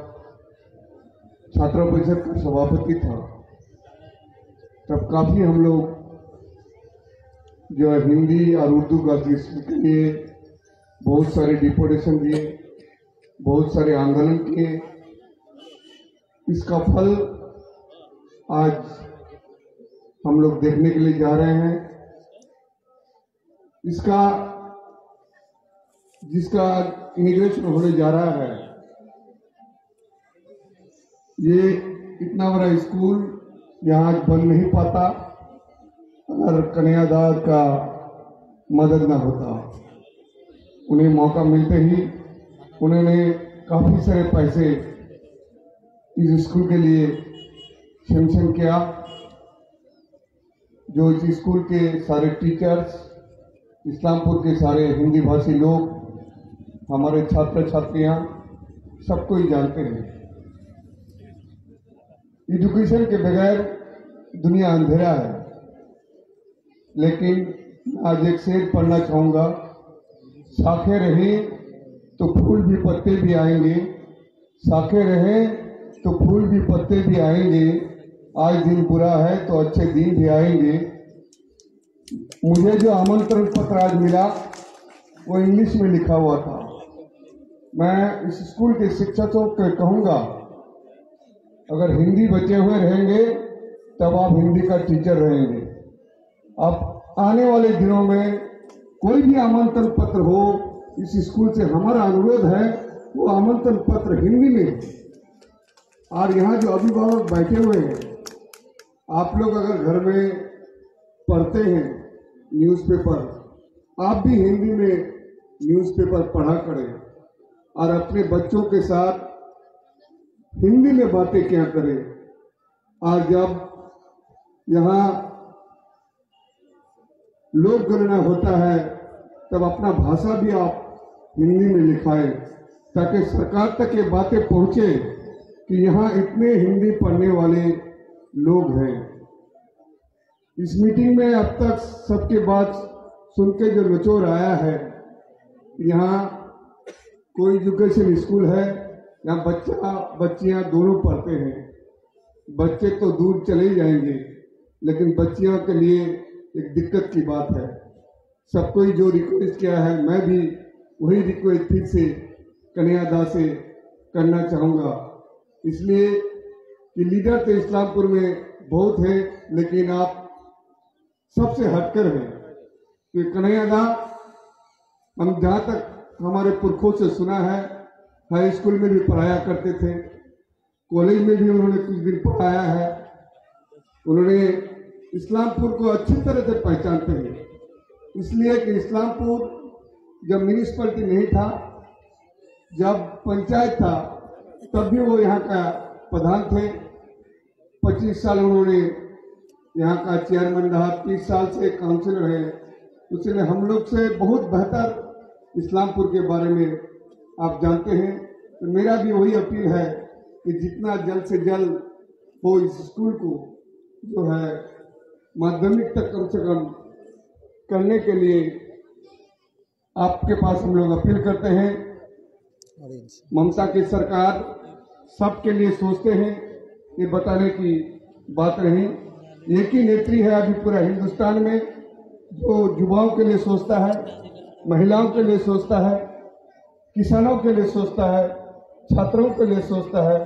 छात्र परिषद का सभापति था, तब काफी हम लोग जो हिंदी और उर्दू का के लिए बहुत सारे डिपोटेशन दिए, बहुत सारे आंदोलन किए। इसका फल आज हम लोग देखने के लिए जा रहे हैं। जिसका इनिग्रेशन होने जा रहा है, ये इतना बड़ा स्कूल यहाँ बन नहीं पाता अगर कन्हैयादाद का मदद न होता। उन्हें मौका मिलते ही उन्होंने काफी सारे पैसे इस स्कूल के लिए सैंक्शन किया। जो इस स्कूल के सारे टीचर्स, इस्लामपुर के सारे हिंदी भाषी लोग, हमारे छात्र छात्रियां सबको ही जानते हैं। एजुकेशन के बगैर दुनिया अंधेरा है, लेकिन आज एक शेर पढ़ना चाहूंगा, साखे रहे तो फूल भी पत्ते भी आएंगे, साखे रहे तो फूल भी पत्ते भी आएंगे, आज दिन बुरा है तो अच्छे दिन भी आएंगे, मुझे जो आमंत्रण पत्र आज मिला वो इंग्लिश में लिखा हुआ था। मैं इस स्कूल के शिक्षकों को कहूँगा, अगर हिंदी बचे हुए रहेंगे तब आप हिंदी का टीचर रहेंगे। अब आने वाले दिनों में कोई भी आमंत्रण पत्र हो, इस स्कूल से हमारा अनुरोध है वो आमंत्रण पत्र हिंदी में। और यहाँ जो अभिभावक बैठे हुए हैं, आप लोग अगर घर में पढ़ते हैं न्यूज़पेपर, आप भी हिंदी में न्यूज़पेपर पढ़ा करें और अपने बच्चों के साथ हिंदी में बातें किया करें। और जब यहाँ लोक गणना होता है तब अपना भाषा भी आप हिंदी में लिखाएं, ताकि सरकार तक ये बातें पहुंचे कि यहाँ इतने हिंदी पढ़ने वाले लोग हैं। इस मीटिंग में अब तक सबके बात सुन के जो निचोड़ आया है, यहाँ कोई एजुकेशन स्कूल है, यहाँ बच्चा बच्चियाँ दोनों पढ़ते हैं। बच्चे तो दूर चले जाएंगे, लेकिन बच्चियों के लिए एक दिक्कत की बात है। सबको जो रिक्वेस्ट किया है, मैं भी वही रिक्वेस्ट फिर से कन्यादा से करना चाहूँगा, इसलिए कि लीडर तो इस्लामपुर में बहुत है, लेकिन आप सबसे हटकर हैं। कि कन्यादा, हम जहाँ तक हमारे पुरखों से सुना है, हाई स्कूल में भी पढ़ाया करते थे, कॉलेज में भी उन्होंने कुछ दिन पढ़ाया है। उन्होंने इस्लामपुर को अच्छी तरह से पहचानते हैं, इसलिए कि इस्लामपुर जब म्यूनिसिपैलिटी नहीं था, जब पंचायत था, तब भी वो यहाँ का प्रधान थे। 25 साल उन्होंने यहाँ का चेयरमैन रहा, 30 साल से काउंसिलर है। उसने हम लोग से बहुत बेहतर इस्लामपुर के बारे में आप जानते हैं। तो मेरा भी वही अपील है कि जितना जल्द से जल्द हो इस स्कूल को जो है माध्यमिक तक कम से कम करने के लिए आपके पास हम लोग अपील करते हैं। ममता की सरकार सबके लिए सोचते हैं, ये बताने की बात नहीं। एक ही नेत्री है अभी पूरा हिंदुस्तान में जो युवाओं के लिए सोचता है, महिलाओं के लिए सोचता है, किसानों के लिए सोचता है, छात्रों के लिए सोचता है,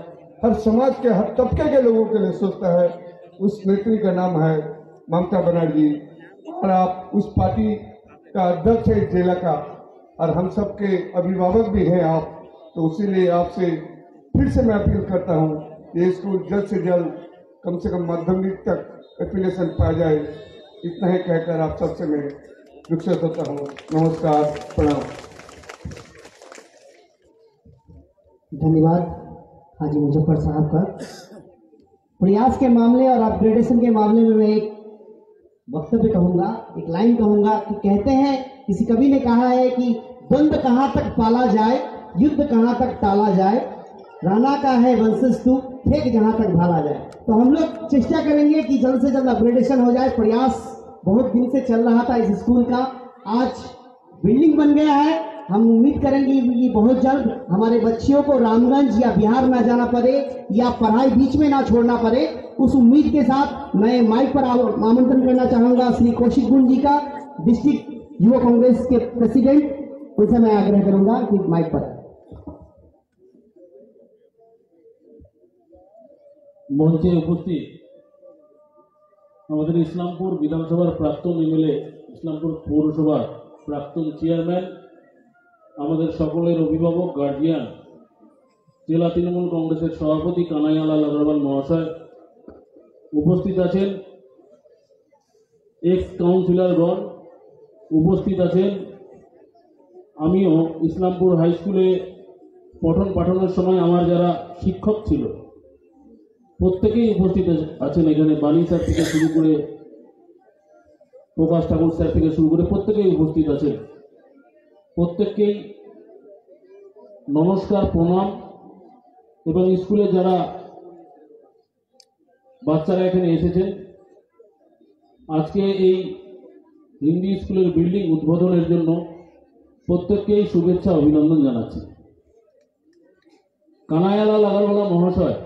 हर समाज के हर तबके के लोगों के लिए सोचता है। उस नेत्री का नाम है ममता बनर्जी, और आप उस पार्टी का अध्यक्ष है जिला का, और हम सबके अभिभावक भी हैं आप। तो इसीलिए आपसे फिर से मैं अपील करता हूँ, ये स्कूल जल्द से जल्द कम से कम माध्यमिक तक एफिलिएशन पाया जाए। इतना ही कहकर आप सबसे मैं रुखसत होता हूँ। नमस्कार, प्रणाम। धन्यवाद हाजी मुजफ्फर साहब का। प्रयास के मामले और अपग्रेडेशन के मामले में मैं एक वक्तव्य कहूँगा, एक लाइन कहूँगा कि कहते हैं, किसी कवि ने कहा है कि द्वंद्व कहाँ तक पाला जाए, युद्ध कहाँ तक टाला जाए, राणा का है वंशज तू, फेंक जहाँ तक भाला जाए। तो हम लोग चेष्टा करेंगे कि जल्द से जल्द अपग्रेडेशन हो जाए। प्रयास बहुत दिन से चल रहा था इस स्कूल का, आज बिल्डिंग बन गया है। हम उम्मीद करेंगे कि बहुत जल्द हमारे बच्चियों को रामगंज या बिहार ना जाना पड़े या पढ़ाई बीच में ना छोड़ना पड़े। उस उम्मीद के साथ मैं माइक पर आमंत्रण करना चाहूंगा श्री कौशिक गुण जी का, डिस्ट्रिक्ट युवा कांग्रेस के प्रेसिडेंट। उनसे मैं आग्रह करूंगा कि माइक पर মঞ্চে উপস্থিত আমাদের ইসলামপুর বিধানসভার প্রাক্তন এমএলএ, ইসলামপুর পৌরসভার প্রাক্তন চেয়ারম্যান, আমাদের সকলের অভিভাবক, গার্জিয়ান, জেলা তৃণমূল কংগ্রেসের সভাপতি কানাইয়ালাল আগরওয়াল মহাশয়, উপস্থিত আছেন এক্স কাউন্সিলরগণ, উপস্থিত আছেন। আমিও ইসলামপুর হাই স্কুলে পঠন পাঠনের সময় আমার যারা শিক্ষক ছিল প্রত্যেকেই উপস্থিত আছেন এখানে। বাণী স্যার থেকে শুরু করে, প্রকাশ ঠাকুর স্যার থেকে শুরু করে প্রত্যেকেই উপস্থিত আছেন। প্রত্যেককেই নমস্কার, প্রণাম। এবং স্কুলে যারা বাচ্চারা এখানে এসেছেন, আজকে এই হিন্দি স্কুলের বিল্ডিং উদ্বোধনের জন্য প্রত্যেককেই শুভেচ্ছা, অভিনন্দন জানাচ্ছি। কানাইয়ালাল আগরওয়ালা মহাশয়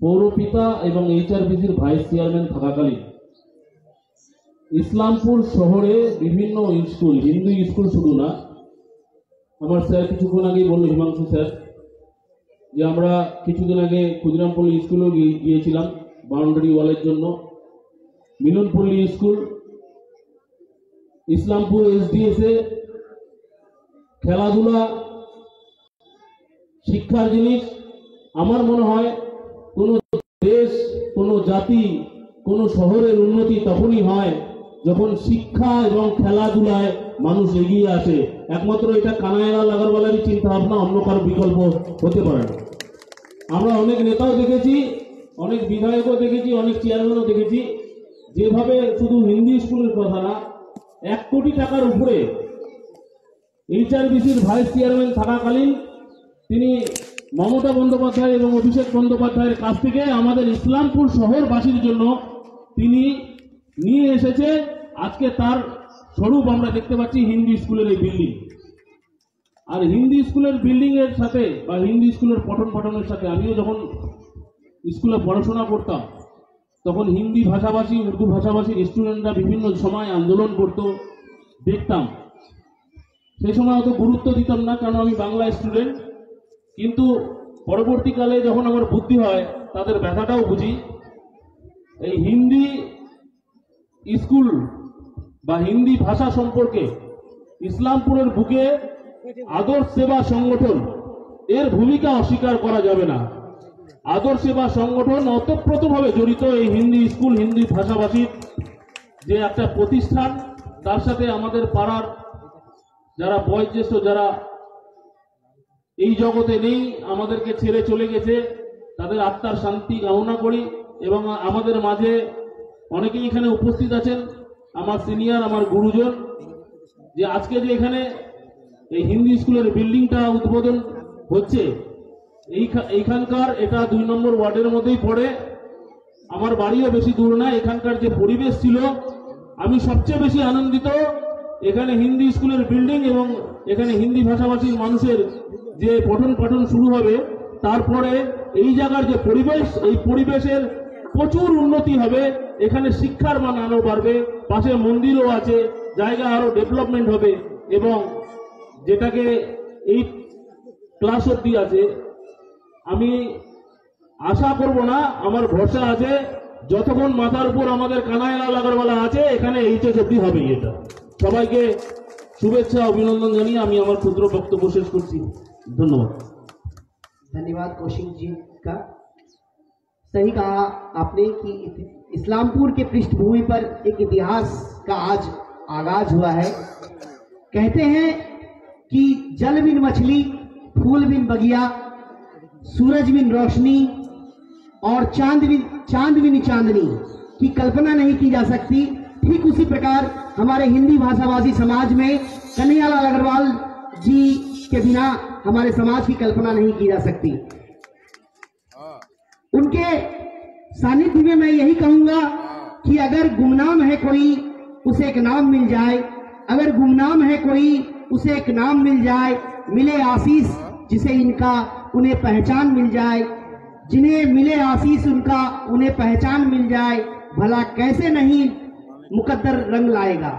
পৌরপিতা এবং এইচআরবিসির ভাইস চেয়ারম্যান থাকাকালীন ইসলামপুর শহরে বিভিন্ন স্কুল, হিন্দু স্কুল শুধু না, আমার স্যার কিছুক্ষণ আগেই বললো, হিমাংশু স্যার, যে আমরা কিছুদিন আগে ক্ষুদিরামপল্লী স্কুলেও গিয়েছিলাম বাউন্ডারি ওয়ালের জন্য। মিলনপল্লী স্কুল, ইসলামপুর এসডিএসে খেলাধুলা, শিক্ষার জিনিস। আমার মনে হয় কোনো দেশ, কোনো জাতি, কোনো শহরের উন্নতি তখনই হয় যখন শিক্ষা এবং খেলাধুলায় মানুষ এগিয়ে আসে। একমাত্র এটা কানাইলাল আগরওয়ালেরই চিন্তা ভাবনা, অন্য কারো বিকল্প হতে পারে না। আমরা অনেক নেতাও দেখেছি, অনেক বিধায়কও দেখেছি, অনেক চেয়ারম্যানও দেখেছি, যেভাবে শুধু হিন্দি স্কুলের কথা না, 1 কোটি টাকার উপরে HRBCর ভাইস চেয়ারম্যান থাকাকালীন তিনি মমতা বন্দ্যোপাধ্যায় এবং অভিষেক বন্দ্যোপাধ্যায়ের কাছ থেকে আমাদের ইসলামপুর শহরবাসীর জন্য তিনি নিয়ে এসেছে। আজকে তার স্বরূপ আমরা দেখতে পাচ্ছি হিন্দি স্কুলের এই বিল্ডিং। আর হিন্দি স্কুলের বিল্ডিং এর সাথে বা হিন্দি স্কুলের পঠন পাঠনের সাথে, আমিও যখন স্কুলে পড়াশোনা করতাম তখন হিন্দি ভাষাভাষী, উর্দু ভাষাভাষী স্টুডেন্টরা বিভিন্ন সময় আন্দোলন করত, দেখতাম। সেই সময় অত গুরুত্ব দিতাম না, কারণ আমি বাংলা স্টুডেন্ট। কিন্তু পরবর্তীকালে যখন আমার বুদ্ধি হয়, তাদের ব্যথাটাও বুঝি। এই হিন্দি স্কুল বা হিন্দি ভাষা সম্পর্কে ইসলামপুরের বুকে আদর্শ সেবা সংগঠন এর ভূমিকা অস্বীকার করা যাবে না। আদর্শ সেবা সংগঠন ওতপ্রোতভাবে জড়িত এই হিন্দি স্কুল, হিন্দি ভাষাভাষীর যে একটা প্রতিষ্ঠান, তার সাথে আমাদের পাড়ার যারা বয়োজ্যেষ্ঠ, যারা এই জগতে নেই, আমাদেরকে ছেড়ে চলে গেছে, তাদের আত্মার শান্তি কামনা করি। এবং আমাদের মাঝে অনেকেই এখানে উপস্থিত আছেন, আমার সিনিয়র, আমার গুরুজন, যে আজকে যে এখানে এই হিন্দি স্কুলের বিল্ডিংটা উদ্বোধন হচ্ছে, এইখানকার এটা 2 নম্বর ওয়ার্ডের মধ্যেই পড়ে। আমার বাড়িও বেশি দূর না। এখানকার যে পরিবেশ ছিল, আমি সবচেয়ে বেশি আনন্দিত এখানে হিন্দি স্কুলের বিল্ডিং এবং এখানে হিন্দি ভাষাভাষীর মানুষের যে পঠন পাঠন শুরু হবে, তারপরে এই জায়গার যে পরিবেশ, এই পরিবেশের প্রচুর উন্নতি হবে। এখানে শিক্ষার মান আরো বাড়বে, পাশে মন্দিরও আছে, জায়গা আরো ডেভেলপমেন্ট হবে। এবং যেটাকে 8 ক্লাস অব্দি আছে, আমি আশা করব না, আমার ভরসা আছে যতক্ষণ মাথার উপর আমাদের কানাইলাল আগরওয়ালা আছে, এখানে HS অব্দি হবে। এটা সবাইকে শুভেচ্ছা, অভিনন্দন জানিয়ে আমি আমার ক্ষুদ্র বক্তব্য শেষ করছি। ধন্যবাদ। धन्यवाद कौशिक जी का। सही कहा आपने कि इस्लामपुर के पृष्ठभूमि पर एक इतिहास का आज आगाज हुआ है। कहते हैं कि जल बिन मछली, फूल बिन बगिया, सूरज बिन रोशनी और चांद बिन चांदनी की कल्पना नहीं की जा सकती। ठीक उसी प्रकार हमारे हिंदी भाषाभाषी समाज में कन्हैयालाल अग्रवाल जी के बिना हमारे समाज की कल्पना नहीं की जा सकती। उनके सानिध्य में मैं यही कहूंगा कि अगर गुमनाम है कोई, उसे एक नाम मिल जाए। अगर गुमनाम है कोई, उसे एक नाम मिल जाए। मिले आशीष जिसे इनका, उन्हें पहचान मिल जाए। जिन्हें मिले आशीष उनका, उन्हें पहचान मिल जाए। भला कैसे नहीं मुकद्दर रंग लाएगा,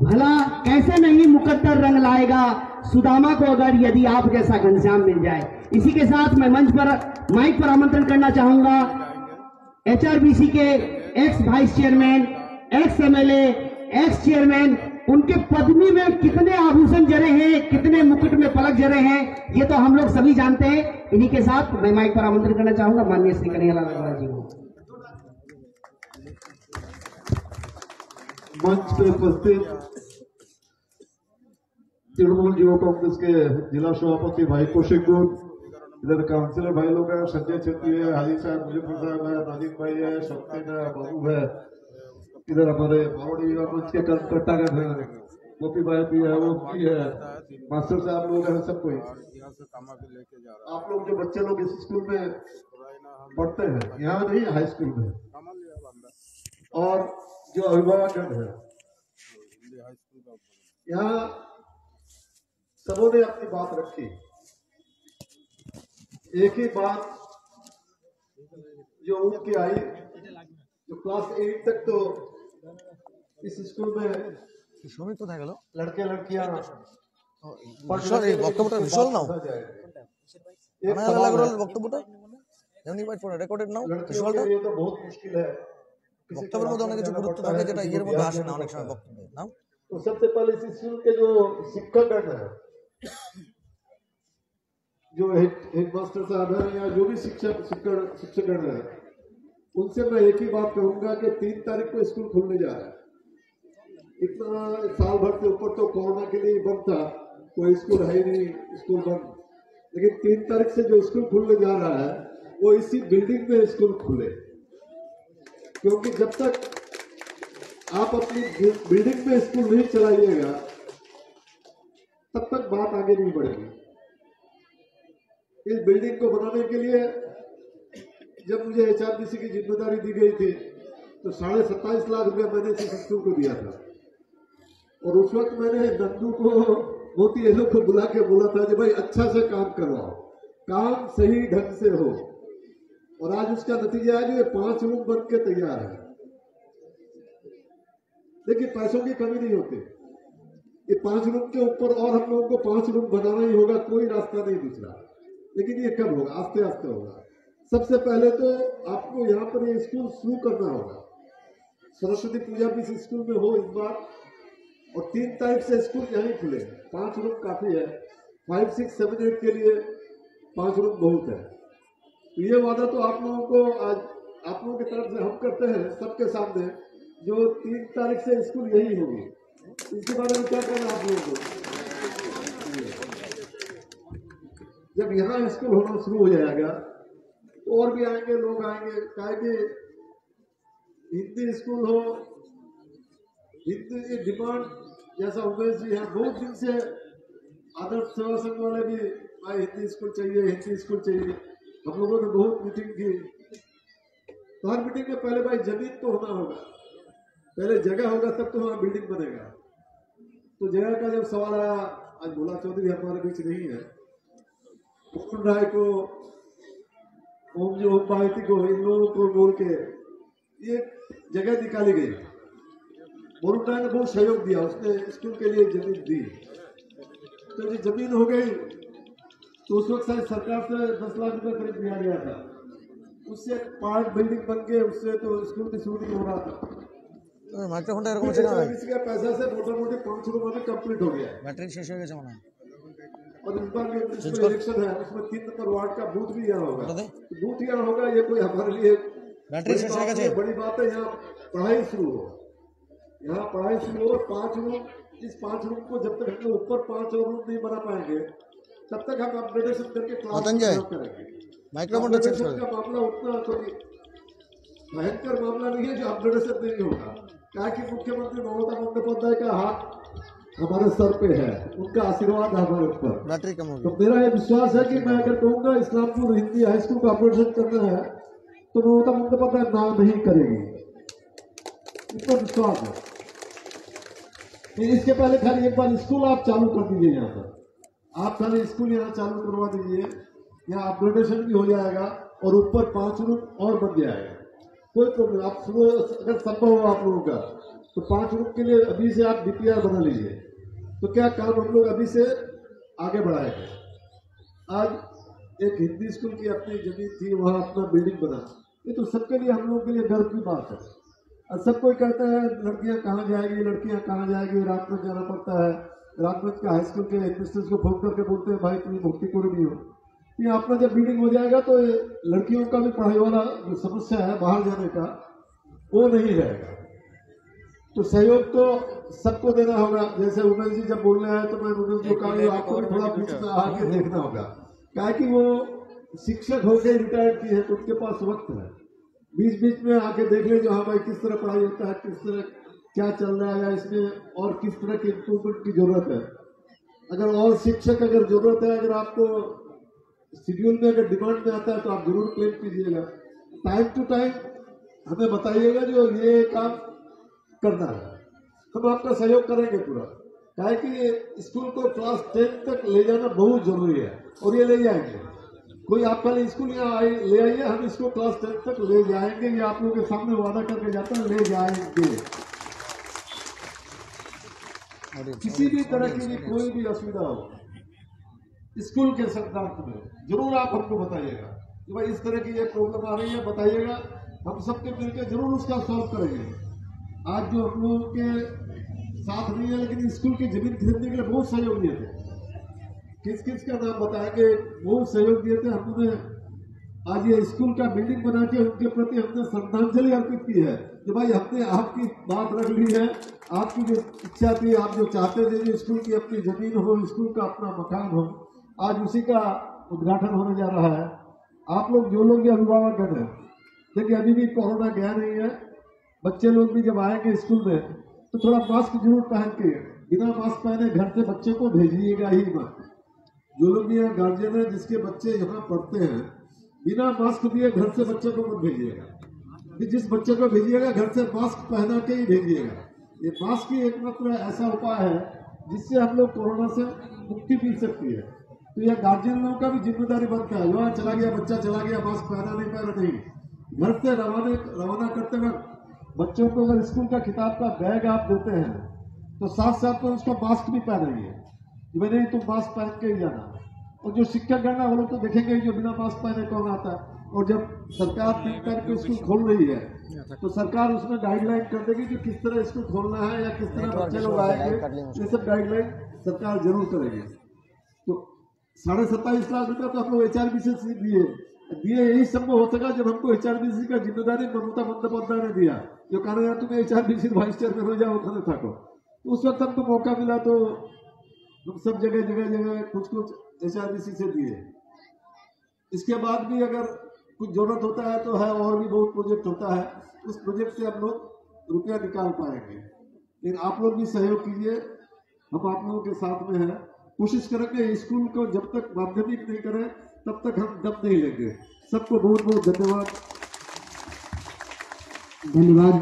भला कैसे नहीं मुकद्दर रंग लाएगा सुदामा को अगर यदि आप जैसा घनश्याम मिल जाए। इसी के साथ मैं मंच पर, माइक पर आमंत्रण करना चाहूंगा HRBC के x vice chairman, x MLA, x chairman. उनके पद्मी में कितने आभूषण जरे हैं, कितने मुकुट में पलक जरे हैं, ये तो हम लोग सभी जानते हैं। इन्हीं के साथ मैं माइक पर आमंत्रण करना चाहूंगा माननीय श्री कन्हैयालाल अग्रवाल जी को। मंच पे उपस्थित तृणमूल युवा कांग्रेस के जिला सभापति भाई कौशिक गुप्त, इधर काउंसिलर भाई लोग हैं, संजय छेत्री है, हाजी साहब, मुजफ्फर साहब है, नादिम भाई है, सत्यन है, बाबू है, इधर हमारे बावड़ी मंच के कट्टागढ़ है, गोपी भाई भी है, वो भी है, मास्टर साहब लोग हैं, सब कोई। आप लोग जो बच्चे लोग इस स्कूल में पढ़ते हैं, यहाँ नहीं हाई स्कूल में, और जो अभिभावक है यहाँ सबों ने अपनी बात रखी। एक ही बात जो उनकी आई, जो क्लास 8 तक तो इस स्कूल में শ্রমিক কোথায় গেল? लड़के लड़कियां বিশাল এই বক্তব্যটা বিশাল নাও বক্তব্যটা এমনি বাইট ফর রেকর্ডেড নাও বিশালটা ये तो बहुत मुश्किल है। বক্তব্যের মধ্যে অনেক কিছু গুরুত্ব থাকে যেটা ইয়ের মধ্যে আসে না অনেক সময় বক্তব্যে নাও। तो सबसे पहले इस स्कूल के जो शिक्षकगण है, जो हेडमास्टर साहब है या जो भी शिक्षकगण है, उनसे मैं एक ही बात कहूंगा कि 3 तारीख को स्कूल खुलने जा रहा है। इतना साल भर से ऊपर तो कोरोना के लिए बंद था, कोई स्कूल है ही नहीं, स्कूल बंद। लेकिन 3 तारीख से जो स्कूल खुलने जा रहा है वो इसी बिल्डिंग में स्कूल खुले, क्योंकि जब तक आप अपनी बिल्डिंग में स्कूल नहीं चलाइएगा तब तक बात आगे नहीं बढ़ेगी। इस बिल्डिंग को बनाने के लिए जब मुझे HRDC की जिम्मेदारी दी गई थी तो 27.5 लाख रुपया मैंने इस स्कूल को दिया था, और उस वक्त मैंने नंदू को मोती एलो को बुला के बोला था कि भाई अच्छा से काम करवाओ, काम सही ढंग से हो, और आज उसका नतीजा है जो ये 5 रूम बन के तैयार है। देखिए पैसों की कमी नहीं होती, ये 5 रूम के ऊपर और हम लोगों को 5 रूम बनाना ही होगा, कोई रास्ता नहीं दूसरा। लेकिन ये कब होगा? आस्ते आस्ते होगा। सबसे पहले तो आपको यहाँ पर ये स्कूल शुरू करना होगा, सरस्वती पूजा भी इस स्कूल में हो इस बार, और 3 तारीख से स्कूल यहीं खुले। 5 रूम काफी है, 5, 6, 7, 8 के लिए 5 रूम बहुत है। तो ये वादा तो आप लोगों को आज आप लोगों की तरफ से हम करते हैं सबके सामने, जो 3 तारीख से स्कूल यही होगी। इसके बारे में क्या करना आप लोगों को? जब यहाँ स्कूल होना शुरू हो जाएगा तो और भी आएंगे, लोग आएंगे, कहे कि हिंदी स्कूल हो, हिंदी की डिमांड, जैसा उमेश जी हैं बहुत दिन से आदर्श सेवा संघ वाले भी भाई हिंदी स्कूल चाहिए, हिंदी स्कूल चाहिए। हम लोगों ने बहुत मीटिंग की, तो हर मीटिंग में पहले भाई जमीन तो होना होगा, पहले जगह होगा तब तो वहां बिल्डिंग बनेगा। तो जगह का जब सवाल आया, आज भोला चौधरी हमारे बीच नहीं है, मोहन राय को, ओम पार्टी को, इन लोगों को बोल के ये जगह निकाली गई। मोहन राय ने बहुत सहयोग दिया, उसने स्कूल के लिए जमीन दी। तो ये जमीन हो गई तो उस वक्त शायद सरकार से 10 लाख रुपए करीब दिया गया था, उससे पार्क बिल्डिंग बन के उससे तो स्कूल की शुरू नहीं हो रहा था। মাইক্রোফোনটা এরকম इसके पैसा से मोटा मोटी 5 रूम में कंप्लीट हो गया है। ব্যাটারি শেষ হয়ে गया মনে হয়। और इस बार जो इलेक्शन है उसमें 3 नंबर वार्ड का बूथ भी यहाँ होगा, बूथ यहाँ होगा। ये कोई हमारे लिए बड़ी बात है। यहाँ पढ़ाई शुरू हो, यहाँ पढ़ाई शुरू हो। 5 रूम, इस 5 रूम को जब तक हम ऊपर 5 और रूम नहीं बना पाएंगे तब तक हम अपग्रेडेशन करके क्लास करेंगे। अपग्रेडेशन का मामला उतना कोई भयंकर मामला नहीं है जो अपग्रेडेशन नहीं होगा। क्या कि मुख्यमंत्री ममता बंदोपाध्याय का हाथ हमारे सर पे है, उनका आशीर्वाद है हमारे ऊपर। तो मेरा ये विश्वास है कि मैं अगर कहूँगा इस्लामपुर हिंदी हाई स्कूल को अपग्रेडेशन करना है तो ममता बंदोपाध्याय ना नहीं करेगी, इसको विश्वास है। इसके पहले खाली एक बार स्कूल आप चालू कर दीजिए, यहाँ पर आप खाली स्कूल यहाँ चालू करवा दीजिए, यहाँ अपग्रेडेशन भी हो जाएगा और ऊपर 5 रूम और बन जाएगा, कोई प्रॉब्लम। आप शुरू अगर संभव हो आप लोगों का तो 5 रूम के लिए अभी से आप DPR बना लीजिए, तो क्या काम हम लोग अभी से आगे बढ़ाएंगे। आज एक हिंदी स्कूल की अपनी जमीन थी, वहाँ अपना बिल्डिंग बना, ये तो सबके लिए हम लोगों के लिए गर्व की बात है। और सब कोई कहता है लड़कियां कहाँ जाएगी, लड़कियां कहाँ जाएगी, रात में जाना पड़ता है। रात में का हाई स्कूल के एडमिनिस्ट्रेटर्स को फोन करके बोलते हैं भाई तुम्हें भर्ती कोई नहीं हो। ये अपना जब बिल्डिंग हो जाएगा तो लड़कियों का भी पढ़ाई वाला जो समस्या है बाहर जाने का वो नहीं रहेगा। तो सहयोग तो सबको देना होगा। जैसे उमेश जी जब बोलने आए तो मैं उमेश जी कहा आपको भी थोड़ा बीच में आके देखना होगा, क्या कि वो शिक्षक होकर रिटायर्ड की है तो उनके पास वक्त है, बीच बीच में आके देख ले जो हाँ भाई किस तरह पढ़ाई होता है, किस तरह क्या चल रहा है इसमें और किस तरह की इम्प्रूवमेंट की जरूरत है। अगर और शिक्षक अगर जरूरत है, अगर आपको शेड्यूल में अगर डिमांड में आता है तो आप जरूर क्लेम कीजिएगा। टाइम टू टाइम हमें बताइएगा जो ये काम करना है, हम आपका सहयोग करेंगे पूरा। क्या है कि स्कूल को क्लास 10 तक ले जाना बहुत जरूरी है और ये ले जाएंगे। कोई आप पहले स्कूल यहाँ ले आइए, हम इसको क्लास 10 तक ले जाएंगे। ये आप लोगों के सामने वादा करके जाता है, ले जाएंगे। किसी भी तरह की कोई भी असुविधा हो स्कूल के संक्रांत में जरूर आप हमको बताइएगा कि भाई इस तरह की ये प्रॉब्लम आ रही है, बताइएगा, हम सबके मिलकर जरूर उसका सॉल्व करेंगे। आज जो हम लोगों के साथ नहीं है लेकिन स्कूल की जमीन खरीदने के लिए बहुत सहयोग दिए थे, किस किस का नाम बताएंगे, बहुत सहयोग दिए थे। हमने आज ये स्कूल का बिल्डिंग बना के उनके प्रति हमने श्रद्धांजलि अर्पित की है कि भाई हमने आपकी बात रख ली है, आपकी जो इच्छा थी, आप जो चाहते थे जो स्कूल की अपनी जमीन हो, स्कूल का अपना मकान हो, आज उसी का उद्घाटन होने जा रहा है। आप लोग जो लोग भी अभिभावक हैं, देखिए अभी भी कोरोना गया नहीं है, बच्चे लोग भी जब आएंगे स्कूल में तो थोड़ा मास्क जरूर पहन के, बिना मास्क पहने घर से बच्चे को भेजिएगा ही मत। जो लोग भी यहाँ गार्जियन है जिसके बच्चे यहाँ पढ़ते हैं, बिना मास्क दिए घर से बच्चे को मत भेजिएगा। कि जिस बच्चे को भेजिएगा घर से मास्क पहना के ही भेजिएगा। ये मास्क ही एकमात्र ऐसा उपाय है जिससे हम लोग कोरोना से मुक्ति मिल सकती है। तो यह गार्जियन लोगों का भी जिम्मेदारी बनता है। वहाँ चला गया बच्चा, चला गया, मास्क पहना नहीं पहना नहीं, घर से रवाना करते वक्त बच्चों को अगर स्कूल का किताब का बैग आप देते हैं तो साथ साथ में उसका मास्क भी पहनाइए कि भाई नहीं तुम मास्क पहन के ही जाना। और जो शिक्षक गण वो लोग तो देखेंगे जो बिना मास्क पहने कौन आता है। और जब सरकार 3 तारीख को स्कूल खोल रही है तो सरकार उसमें गाइडलाइन कर देगी कि किस तरह स्कूल खोलना है या किस तरह बच्चे लोग आएंगे, ये सब गाइडलाइन सरकार जरूर करेगी। तो 27.5 लाख रुपया तो हम लोग HRBC से दिए यही संभव हो सका जब हमको HRBC का जिम्मेदारी ममता बंदोपाध्याय ने दिया, जो कहा यार तुम्हें HRBC वाइस चेयरमैन हो जाओ खाने था को। उस वक्त हमको मौका मिला तो हम सब जगह कुछ HRBC से दिए। इसके बाद भी अगर कुछ जरूरत होता है तो है, और भी बहुत प्रोजेक्ट होता है, उस प्रोजेक्ट से हम लोग रुपया निकाल पाएंगे। लेकिन आप लोग भी सहयोग कीजिए, हम आप लोगों के साथ में हैं। कोशिश करेंगे स्कूल को जब तक माध्यमिक नहीं करें तब तक हम दम नहीं लेंगे। सबको बहुत बहुत धन्यवाद। धन्यवाद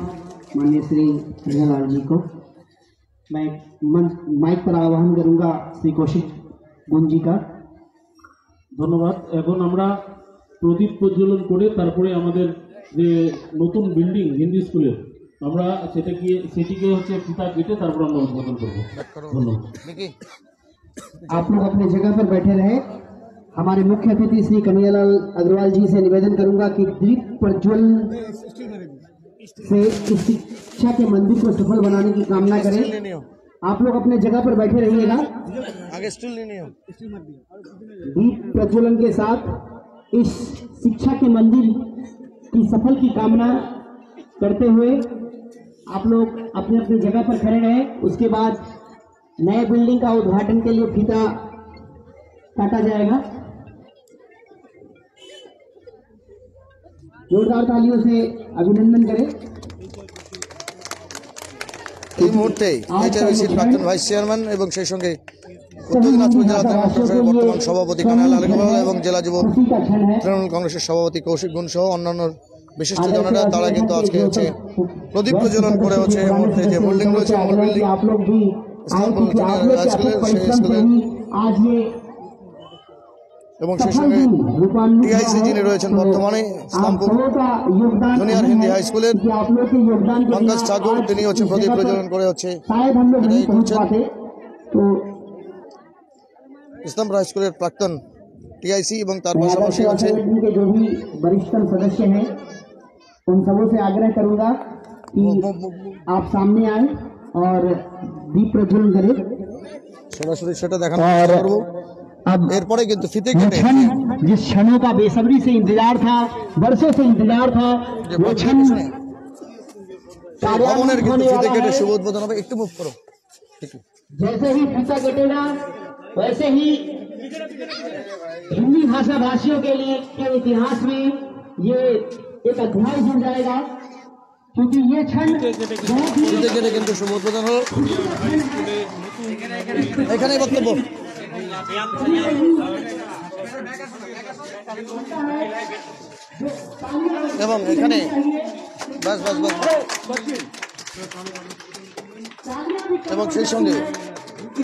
माननीय श्री हरिलाल जी को। मैं माइक पर आह्वान करूंगा श्री कौशिक गुण जी का। ধন্যবাদ। এখন আমরা প্রদীপ প্রজ্বলন করে তারপরে আমাদের যে নতুন বিল্ডিং হিন্দি স্কুলের আমরা সেটিকে হচ্ছে ফিতা কেটে তারপর আমরা উদ্বোধন করব। ধন্যবাদ। आप लोग अपने जगह पर बैठे रहे। हमारे मुख्य अतिथि श्री कन्हैयालाल अग्रवाल जी से निवेदन करूंगा कि दीप प्रज्वलन से इस शिक्षा के मंदिर को सफल बनाने की कामना करें। आप लोग अपने जगह पर बैठे रहिएगा। आगे स्टिल नहीं हो। दीप प्रज्वलन के साथ इस शिक्षा के मंदिर की सफल की कामना करते हुए आप लोग अपने अपनी जगह पर खड़े रहे। उसके बाद नए बिल्डिंग का उद्घाटन के लिए फीता काटा जाएगा। जोरदार तालियों से अभिनंदन करें। এই মুহূর্তে HRBCর প্রাক্তন ভাইস চেয়ারম্যান এবং সেই সঙ্গে উত্তর দিনাজপুর জেলা তৃণমূল কংগ্রেসের বর্তমান সভাপতি কানাইলাল আগরওয়াল এবং জেলা যুব তৃণমূল কংগ্রেসের সভাপতি কৌশিক গুণ সহ অন্যান্য বিশিষ্টজনেরা তারা কিন্তু আজকে হচ্ছে প্রদীপ প্রজ্বলন করে হচ্ছে এই মুহূর্তে যে বিল্ডিং রয়েছে মূল বিল্ডিং ইসলামপুর জুনিয়র হাই স্কুলের সেই স্কুলের এবং সেই সঙ্গে TIC যিনি রয়েছেন বর্তমানে ইসলামপুর জুনিয়র হিন্দি হাই স্কুলের পঙ্কজ ঠাকুর, তিনি হচ্ছে প্রদীপ প্রজ্বলন করে হচ্ছে ইসলামপুর হাই স্কুলের প্রাক্তন TIC এবং তার পাশাপাশি হচ্ছে वरिष्ठ सदस्य हैं उन सबों से आग्रह करूंगा कि आप सामने आए और दीप प्रज्वलन करें। সরাসরি সেটা দেখানোর চেষ্টা করব। अब এরপরে কিন্তু ফিতে কেটে जिस क्षणों का बेसब्री से इंतजार था, वर्षों से इंतजार था, वो क्षण ভবনের কিন্তু ফিতে কেটে শুভ উদ্বোধন হবে। একটু মুভ করো। जैसे ही फीता कटेगा वैसे ही हिंदी भाषा भाषियों के लिए के इतिहास में ये एक अध्याय जुड़ जाएगा, क्योंकि ये क्षण बहुत ही ফিতে কেটে কিন্তু শুভ উদ্বোধন হলো। এখানেই বক্তব্য। এবং এখানে বাস এবং সেই সঙ্গে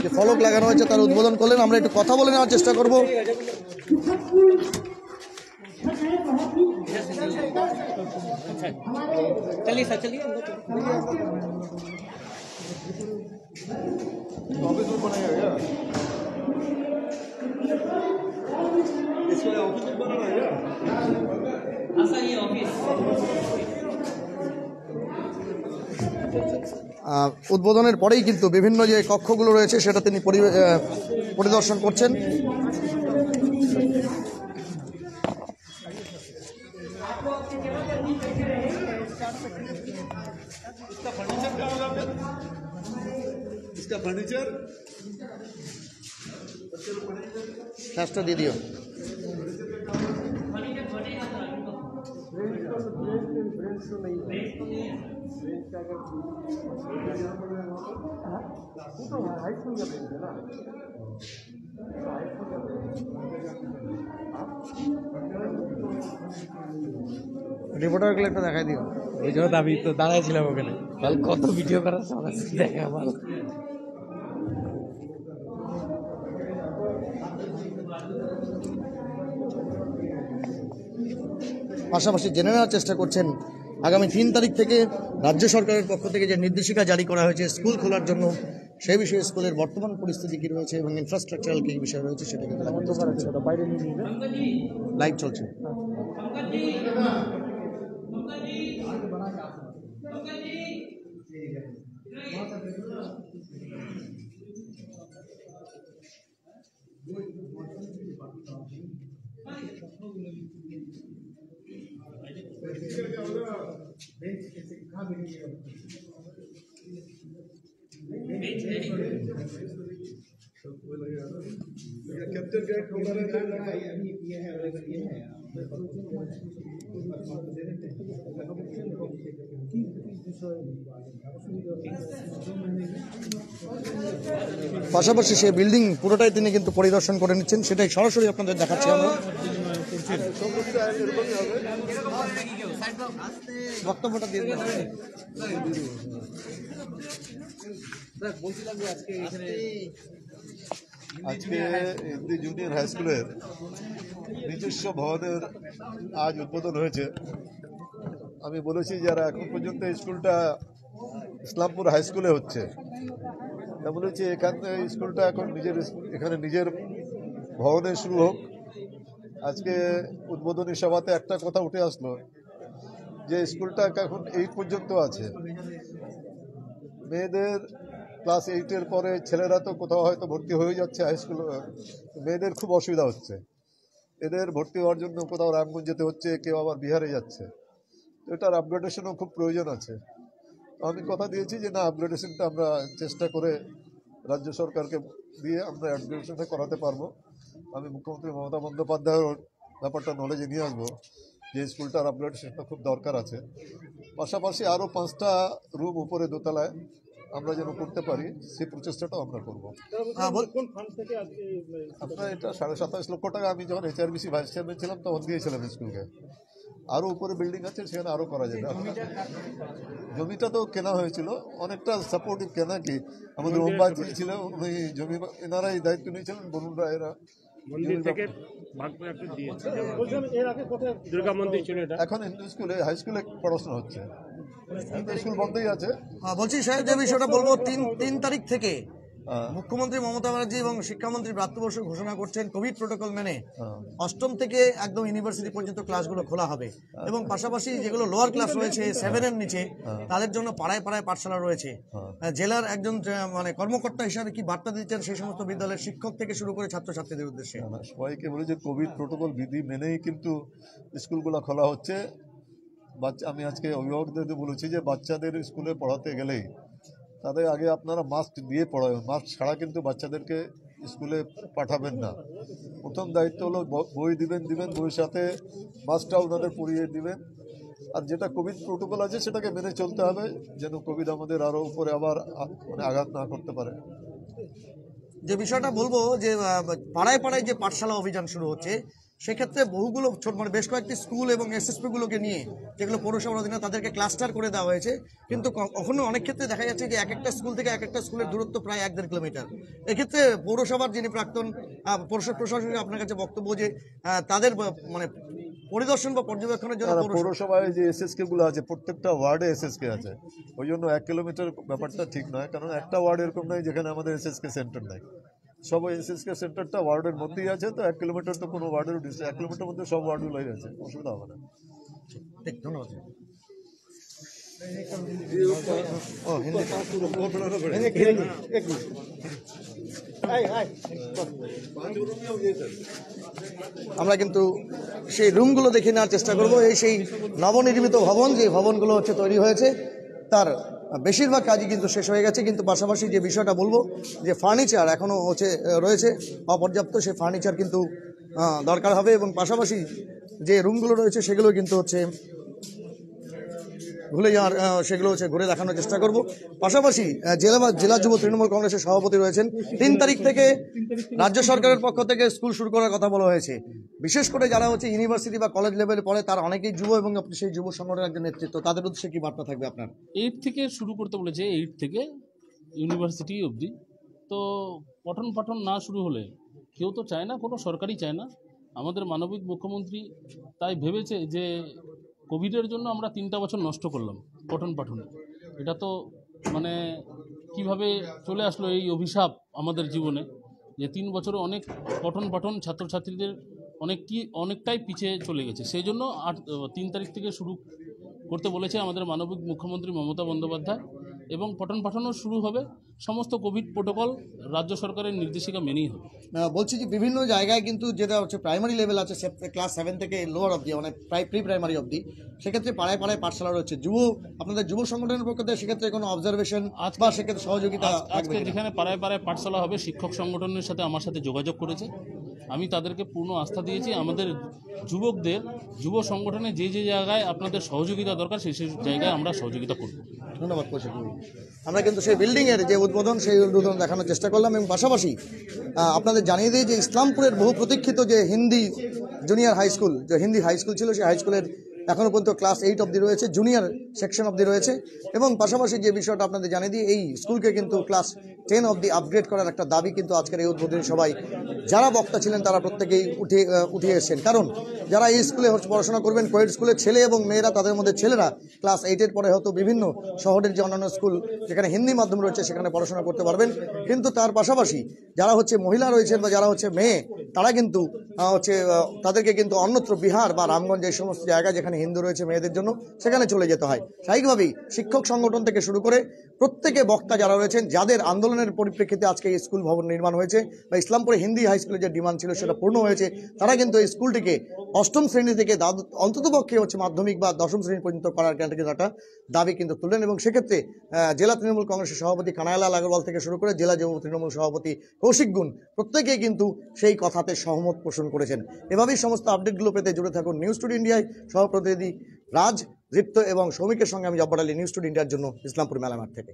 যে ফলক লাগানো হয়েছে তার উদ্বোধন করলেন। আমরা একটু কথা বলে নেওয়ার চেষ্টা করব। चलिए सर चलिए। ऑफिस में बनाया गया इसको ऑफिस में बनाना है ऐसा ये ऑफिस উদ্বোধনের পরেই কিন্তু বিভিন্ন যে কক্ষগুলো রয়েছে সেটা তিনি পরিদর্শন করছেন। इसका फर्नीचर ফ্ল্যাশটা দিয়ে দিও। রিপোর্টারকে একটা দেখাই দিও। ওই জন্য আমি তো দাঁড়াইছিলাম ওখানে, কাল কত ভিডিও করার সময় দেখা আমার। পাশাপাশি জেনে নেওয়ার চেষ্টা করছেন আগামী 3 তারিখ থেকে রাজ্য সরকারের পক্ষ থেকে যে নির্দেশিকা জারি করা হয়েছে স্কুল খোলার জন্য, সেই বিষয়ে স্কুলের বর্তমান পরিস্থিতি কী রয়েছে এবং ইনফ্রাস্ট্রাকচারাল কী বিষয় রয়েছে সেটা কিন্তু লাইভ চলছে। कैप्चर गेट পাশাপাশি সেই বিল্ডিং পুরোটাই তিনি কিন্তু পরিদর্শন করে নিচ্ছেন, সেটাই সরাসরি আপনাদের দেখাচ্ছি আমরা। বক্তব্যটা দিয়ে দিন। আজকে হিন্দি জুনিয়র হাই স্কুলের নিজস্ব ভবনের আজ উদ্বোধন হয়েছে। আমি বলেছি যারা এখন পর্যন্ত স্কুলটা ইসলামপুর হাই স্কুলে হচ্ছে, তা বলেছি এখানে স্কুলটা এখন এখানে নিজের ভবনে শুরু হোক। আজকে উদ্বোধনী সভাতে একটা কথা উঠে আসলো যে স্কুলটা এখন 8 পর্যন্ত আছে। মেয়েদের ক্লাস 8-এর পরে ছেলেরা তো কোথাও হয়তো ভর্তি হয়ে যাচ্ছে হাই স্কুল, মেয়েদের খুব অসুবিধা হচ্ছে। এদের ভর্তি হওয়ার জন্য কোথাও রামগঞ্জ যেতে হচ্ছে, কেউ আবার বিহারে যাচ্ছে। তো এটার আপগ্রেডেশনও খুব প্রয়োজন আছে। আমি কথা দিয়েছি যে না, আপগ্রেডেশনটা আমরা চেষ্টা করে রাজ্য সরকারকে দিয়ে আমরা আপগ্রেডেশনটা করাতে পারবো। আমি মুখ্যমন্ত্রী মমতা বন্দ্যোপাধ্যায়ের ব্যাপারটা নলেজে নিয়ে আসবো যে স্কুলটার আপগ্রেডেশনটা খুব দরকার আছে। পাশাপাশি আরও 5টা রুম উপরে দোতলায় আমরা যেন করতে পারি সেই প্রচেষ্টাটাও আমরা করবো। আপনার এটা 27.5 লক্ষ টাকা আমি যখন HRBC ভাইস চেয়ারম্যান ছিলাম তখন দিয়েছিলাম স্কুলকে। আরও উপরে বিল্ডিং আছে, সেখানে আরও করা যাবে। জমিটা তো কেনা হয়েছিল, অনেকটা সাপোর্টিভ কেনা কি আমাদের ওমবাজি ছিল, উনি জমি এনারাই দায়িত্ব নিয়েছিলেন, বরুণরা এরা এখন হিন্দু স্কুলে হাই স্কুলে পড়াশোনা হচ্ছে, স্কুল বন্ধই আছে। বলছি সাহেব, যে বিষয়টা বলবো, 3 তারিখ থেকে মুখ্যমন্ত্রী মমতা ব্যানার্জি এবং শিক্ষামন্ত্রী ব্রাত্য বসু ঘোষণা করছেন কোভিড প্রোটোকল মেনে 8ম থেকে একদম ইউনিভার্সিটি পর্যন্ত ক্লাসগুলো খোলা হবে এবং পাশাপাশি যেগুলো লোয়ার ক্লাস রয়েছে 7-এর নিচে তাদের জন্য পাড়ায় পাড়ায় পাঠশালা রয়েছে। জেলার একজন মানে কর্মকর্তা হিসাবে কি বার্তা দিচ্ছেন সেই সমস্ত বিদ্যালয়ের শিক্ষক থেকে শুরু করে ছাত্রছাত্রীদের উদ্দেশ্যে? সবাইকে বলে যে কোভিড প্রোটোকল বিধি মেনেই কিন্তু স্কুলগুলো খোলা হচ্ছে। আমি আজকে অভিভাবকদের বলেছি যে বাচ্চাদের স্কুলে পড়াতে গেলেই তাদের আগে আপনারা মাস্ক দিয়ে পড়াবেন, মাস্ক ছাড়া কিন্তু বাচ্চাদেরকে স্কুলে পাঠাবেন না। প্রথম দায়িত্ব হলো বই দিবেন, বইয়ের সাথে মাস্কটাও ওনাদের পরিয়ে দিবেন। আর যেটা কোভিড প্রোটোকল আছে সেটাকে মেনে চলতে হবে, যেন কোভিড আমাদের আরও উপরে আবার মানে আঘাত না করতে পারে। যে বিষয়টা বলবো যে পাড়ায় পাড়ায় যে পাঠশালা অভিযান শুরু হচ্ছে, সেক্ষেত্রে বহুগুলো মানে বেশ কয়েকটি স্কুল এবং এসএসপিগুলোকে নিয়ে যেগুলো পৌরসভার অধীনে তাদেরকে ক্লাস্টার করে দেওয়া হয়েছে, কিন্তু কখনো অনেক ক্ষেত্রে দেখা যাচ্ছে যে এক একটা স্কুল থেকে এক একটা স্কুলের দূরত্ব প্রায় 1-1.5 কিলোমিটার। এক্ষেত্রে পৌরসভার যিনি প্রাক্তন পরিষদ প্রশাসক আপনার কাছে বক্তব্য যে তাদের মানে পরিদর্শন বা পর্যবেক্ষণের জন্য পৌরসভায় যে এসএসকে গুলো আছে প্রত্যেকটা ওয়ার্ডে এসএসকে আছে, ওই জন্য 1 কিলোমিটার ব্যাপারটা ঠিক নয়, কারণ একটা ওয়ার্ড এরকম নয় যেখানে আমাদের এসএসকে সেন্টার নাই। সব এসএসকে সেন্টারটা ওয়ার্ডের মধ্যেই আছে, তো 1 কিলোমিটার তো কোনো ওয়ার্ডের 1 কিলোমিটার মধ্যে সব ওয়ার্ডগুলোই আছে, অসুবিধা হবে না। ঠিক, ধন্যবাদ। আমরা কিন্তু সেই রুমগুলো দেখে নেওয়ার চেষ্টা করব। এই সেই নবনির্মিত ভবন, যে ভবনগুলো হচ্ছে তৈরি হয়েছে তার বেশিরভাগ কাজই কিন্তু শেষ হয়ে গেছে, কিন্তু পাশাপাশি যে বিষয়টা বলবো যে ফার্নিচার এখনও হচ্ছে রয়েছে অপর্যাপ্ত, সেই ফার্নিচার কিন্তু দরকার হবে, এবং পাশাপাশি যে রুমগুলো রয়েছে সেগুলো কিন্তু হচ্ছে ভুলে যাওয়ার, সেগুলো হচ্ছে ঘুরে দেখানোর চেষ্টা করব। পাশাপাশি জেলা যুব তৃণমূল কংগ্রেসের সভাপতি রয়েছেন। 3 তারিখ থেকে রাজ্য সরকারের পক্ষ থেকে স্কুল শুরু করার কথা বলা হয়েছে। বিশেষ করে যারা হচ্ছে ইউনিভার্সিটি বা কলেজ লেভেলে পড়ে তার অনেকেই যুব, এবং আপনি সেই যুব সংগঠনের একজন নেতৃত্ব, তাদের উদ্দেশ্যে কি বার্তা থাকবে আপনার? 8 থেকে শুরু করতে বলেছে, 8 থেকে ইউনিভার্সিটি অবধি। তো পঠন পাঠন না শুরু হলে কেউ তো চায় না, কোনো সরকারই চায় না। আমাদের মানবিক মুখ্যমন্ত্রী তাই ভেবেছে যে কোভিডের জন্য আমরা 3টা বছর নষ্ট করলাম পঠন পাঠনে। এটা তো মানে কিভাবে চলে আসলো এই অভিশাপ আমাদের জীবনে, যে 3 বছরে অনেক পঠন পাঠন ছাত্রছাত্রীদের অনেকটাই পিছিয়ে চলে গেছে। সেই জন্য 3 তারিখ থেকে শুরু করতে বলেছে আমাদের মানবিক মুখ্যমন্ত্রী মমতা বন্দ্যোপাধ্যায়, এবং পঠন পাঠনও শুরু হবে। সমস্ত কোভিড প্রোটোকল রাজ্য সরকারের নির্দেশিকা মেনেই হবে। বলছি যে বিভিন্ন জায়গায় কিন্তু যেটা হচ্ছে প্রাইমারি লেভেল আছে, ক্লাস 7 থেকে লোয়ার অবধি, মানে প্রি প্রাইমারি অবধি, সেক্ষেত্রে পাড়ায় পাড়ায় পাঠশালা রয়েছে। আপনাদের যুব সংগঠনের পক্ষ থেকে সেক্ষেত্রে কোনো অবজারভেশন বা সেক্ষেত্রে সহযোগিতা? আজকে যেখানে পাড়ায় পাড়ায় পাঠশালা হবে, শিক্ষক সংগঠনের সাথে আমার সাথে যোগাযোগ করেছে, আমি তাদেরকে পূর্ণ আস্থা দিয়েছি। আমাদের যুবকদের যুব সংগঠনে যে যে জায়গায় আপনাদের সহযোগিতা দরকার সেই সেই জায়গায় আমরা সহযোগিতা করব। ধন্যবাদ। আমরা কিন্তু সেই বিল্ডিংয়ের যে উদ্বোধন, সেই উদ্বোধন দেখানোর চেষ্টা করলাম, এবং পাশাপাশি আপনাদের জানিয়ে দিই যে ইসলামপুরের বহু প্রতীক্ষিত যে হিন্দি জুনিয়র হাই স্কুল, যে হিন্দি হাই স্কুল ছিল, সেই হাই স্কুলের এখনও পর্যন্ত ক্লাস 8 অবধি রয়েছে, জুনিয়র সেকশন অবধি রয়েছে, এবং পাশাপাশি যে বিষয়টা আপনাদের জানিয়ে দিই, এই স্কুলকে কিন্তু ক্লাস 10 অবধি আপগ্রেড করার একটা দাবি কিন্তু আজকের এই উদ্বোধনী সভায় যারা বক্তা ছিলেন তারা প্রত্যেকেই উঠে এসেছেন। কারণ যারা এই স্কুলে পড়াশোনা করবেন, কোয়েড স্কুলের ছেলে এবং মেয়েরা, তাদের মধ্যে ছেলেরা ক্লাস 8-এর পরে হয়তো বিভিন্ন শহরের যে অন্যান্য স্কুল যেখানে হিন্দি মাধ্যম রয়েছে সেখানে পড়াশোনা করতে পারবেন, কিন্তু তার পাশাপাশি যারা হচ্ছে মহিলা রয়েছেন বা যারা হচ্ছে মেয়ে, তারা কিন্তু তাদেরকে কিন্তু অন্যত্র বিহার বা রামগঞ্জ, এই সমস্ত জায়গা যেখানে হিন্দু রয়েছে মেয়েদের জন্য, সেখানে চলে যেতে হয়। স্বাভাবিকভাবেই শিক্ষক সংগঠন থেকে শুরু করে প্রত্যেকে বক্তা যারা রয়েছেন, যাদের আন্দোলনের পরিপ্রেক্ষিতে আজকে এই স্কুল ভবন নির্মাণ হয়েছে বা ইসলামপুরে হিন্দি হাই স্কুলের যে ডিমান্ড ছিল সেটা পূর্ণ হয়েছে, তারা কিন্তু এই স্কুলটিকে 8ম শ্রেণী থেকে অন্ততপক্ষে হচ্ছে মাধ্যমিক বা 10ম শ্রেণী পর্যন্ত করার একটা দাবি কিন্তু তুললেন। এবং সেক্ষেত্রে জেলা তৃণমূল কংগ্রেসের সভাপতি কানাইলাল আগরওয়াল থেকে শুরু করে জেলা যুব তৃণমূল সভাপতি কৌশিক গুণ, প্রত্যেকেই কিন্তু সেই কথাতে সহমত পোষণ করেছেন। এভাবেই সমস্ত আপডেটগুলো পেতে জুড়ে থাকুন নিউজ টুডে ইন্ডিয়ায়। সহপ্রতিনিধি রাজ, দীপ্ত এবং সৌমিকের সঙ্গে আমি জব্বার আলী, নিউজ টুডে ইন্ডিয়ার জন্য ইসলামপুর মেলামাঠ থেকে।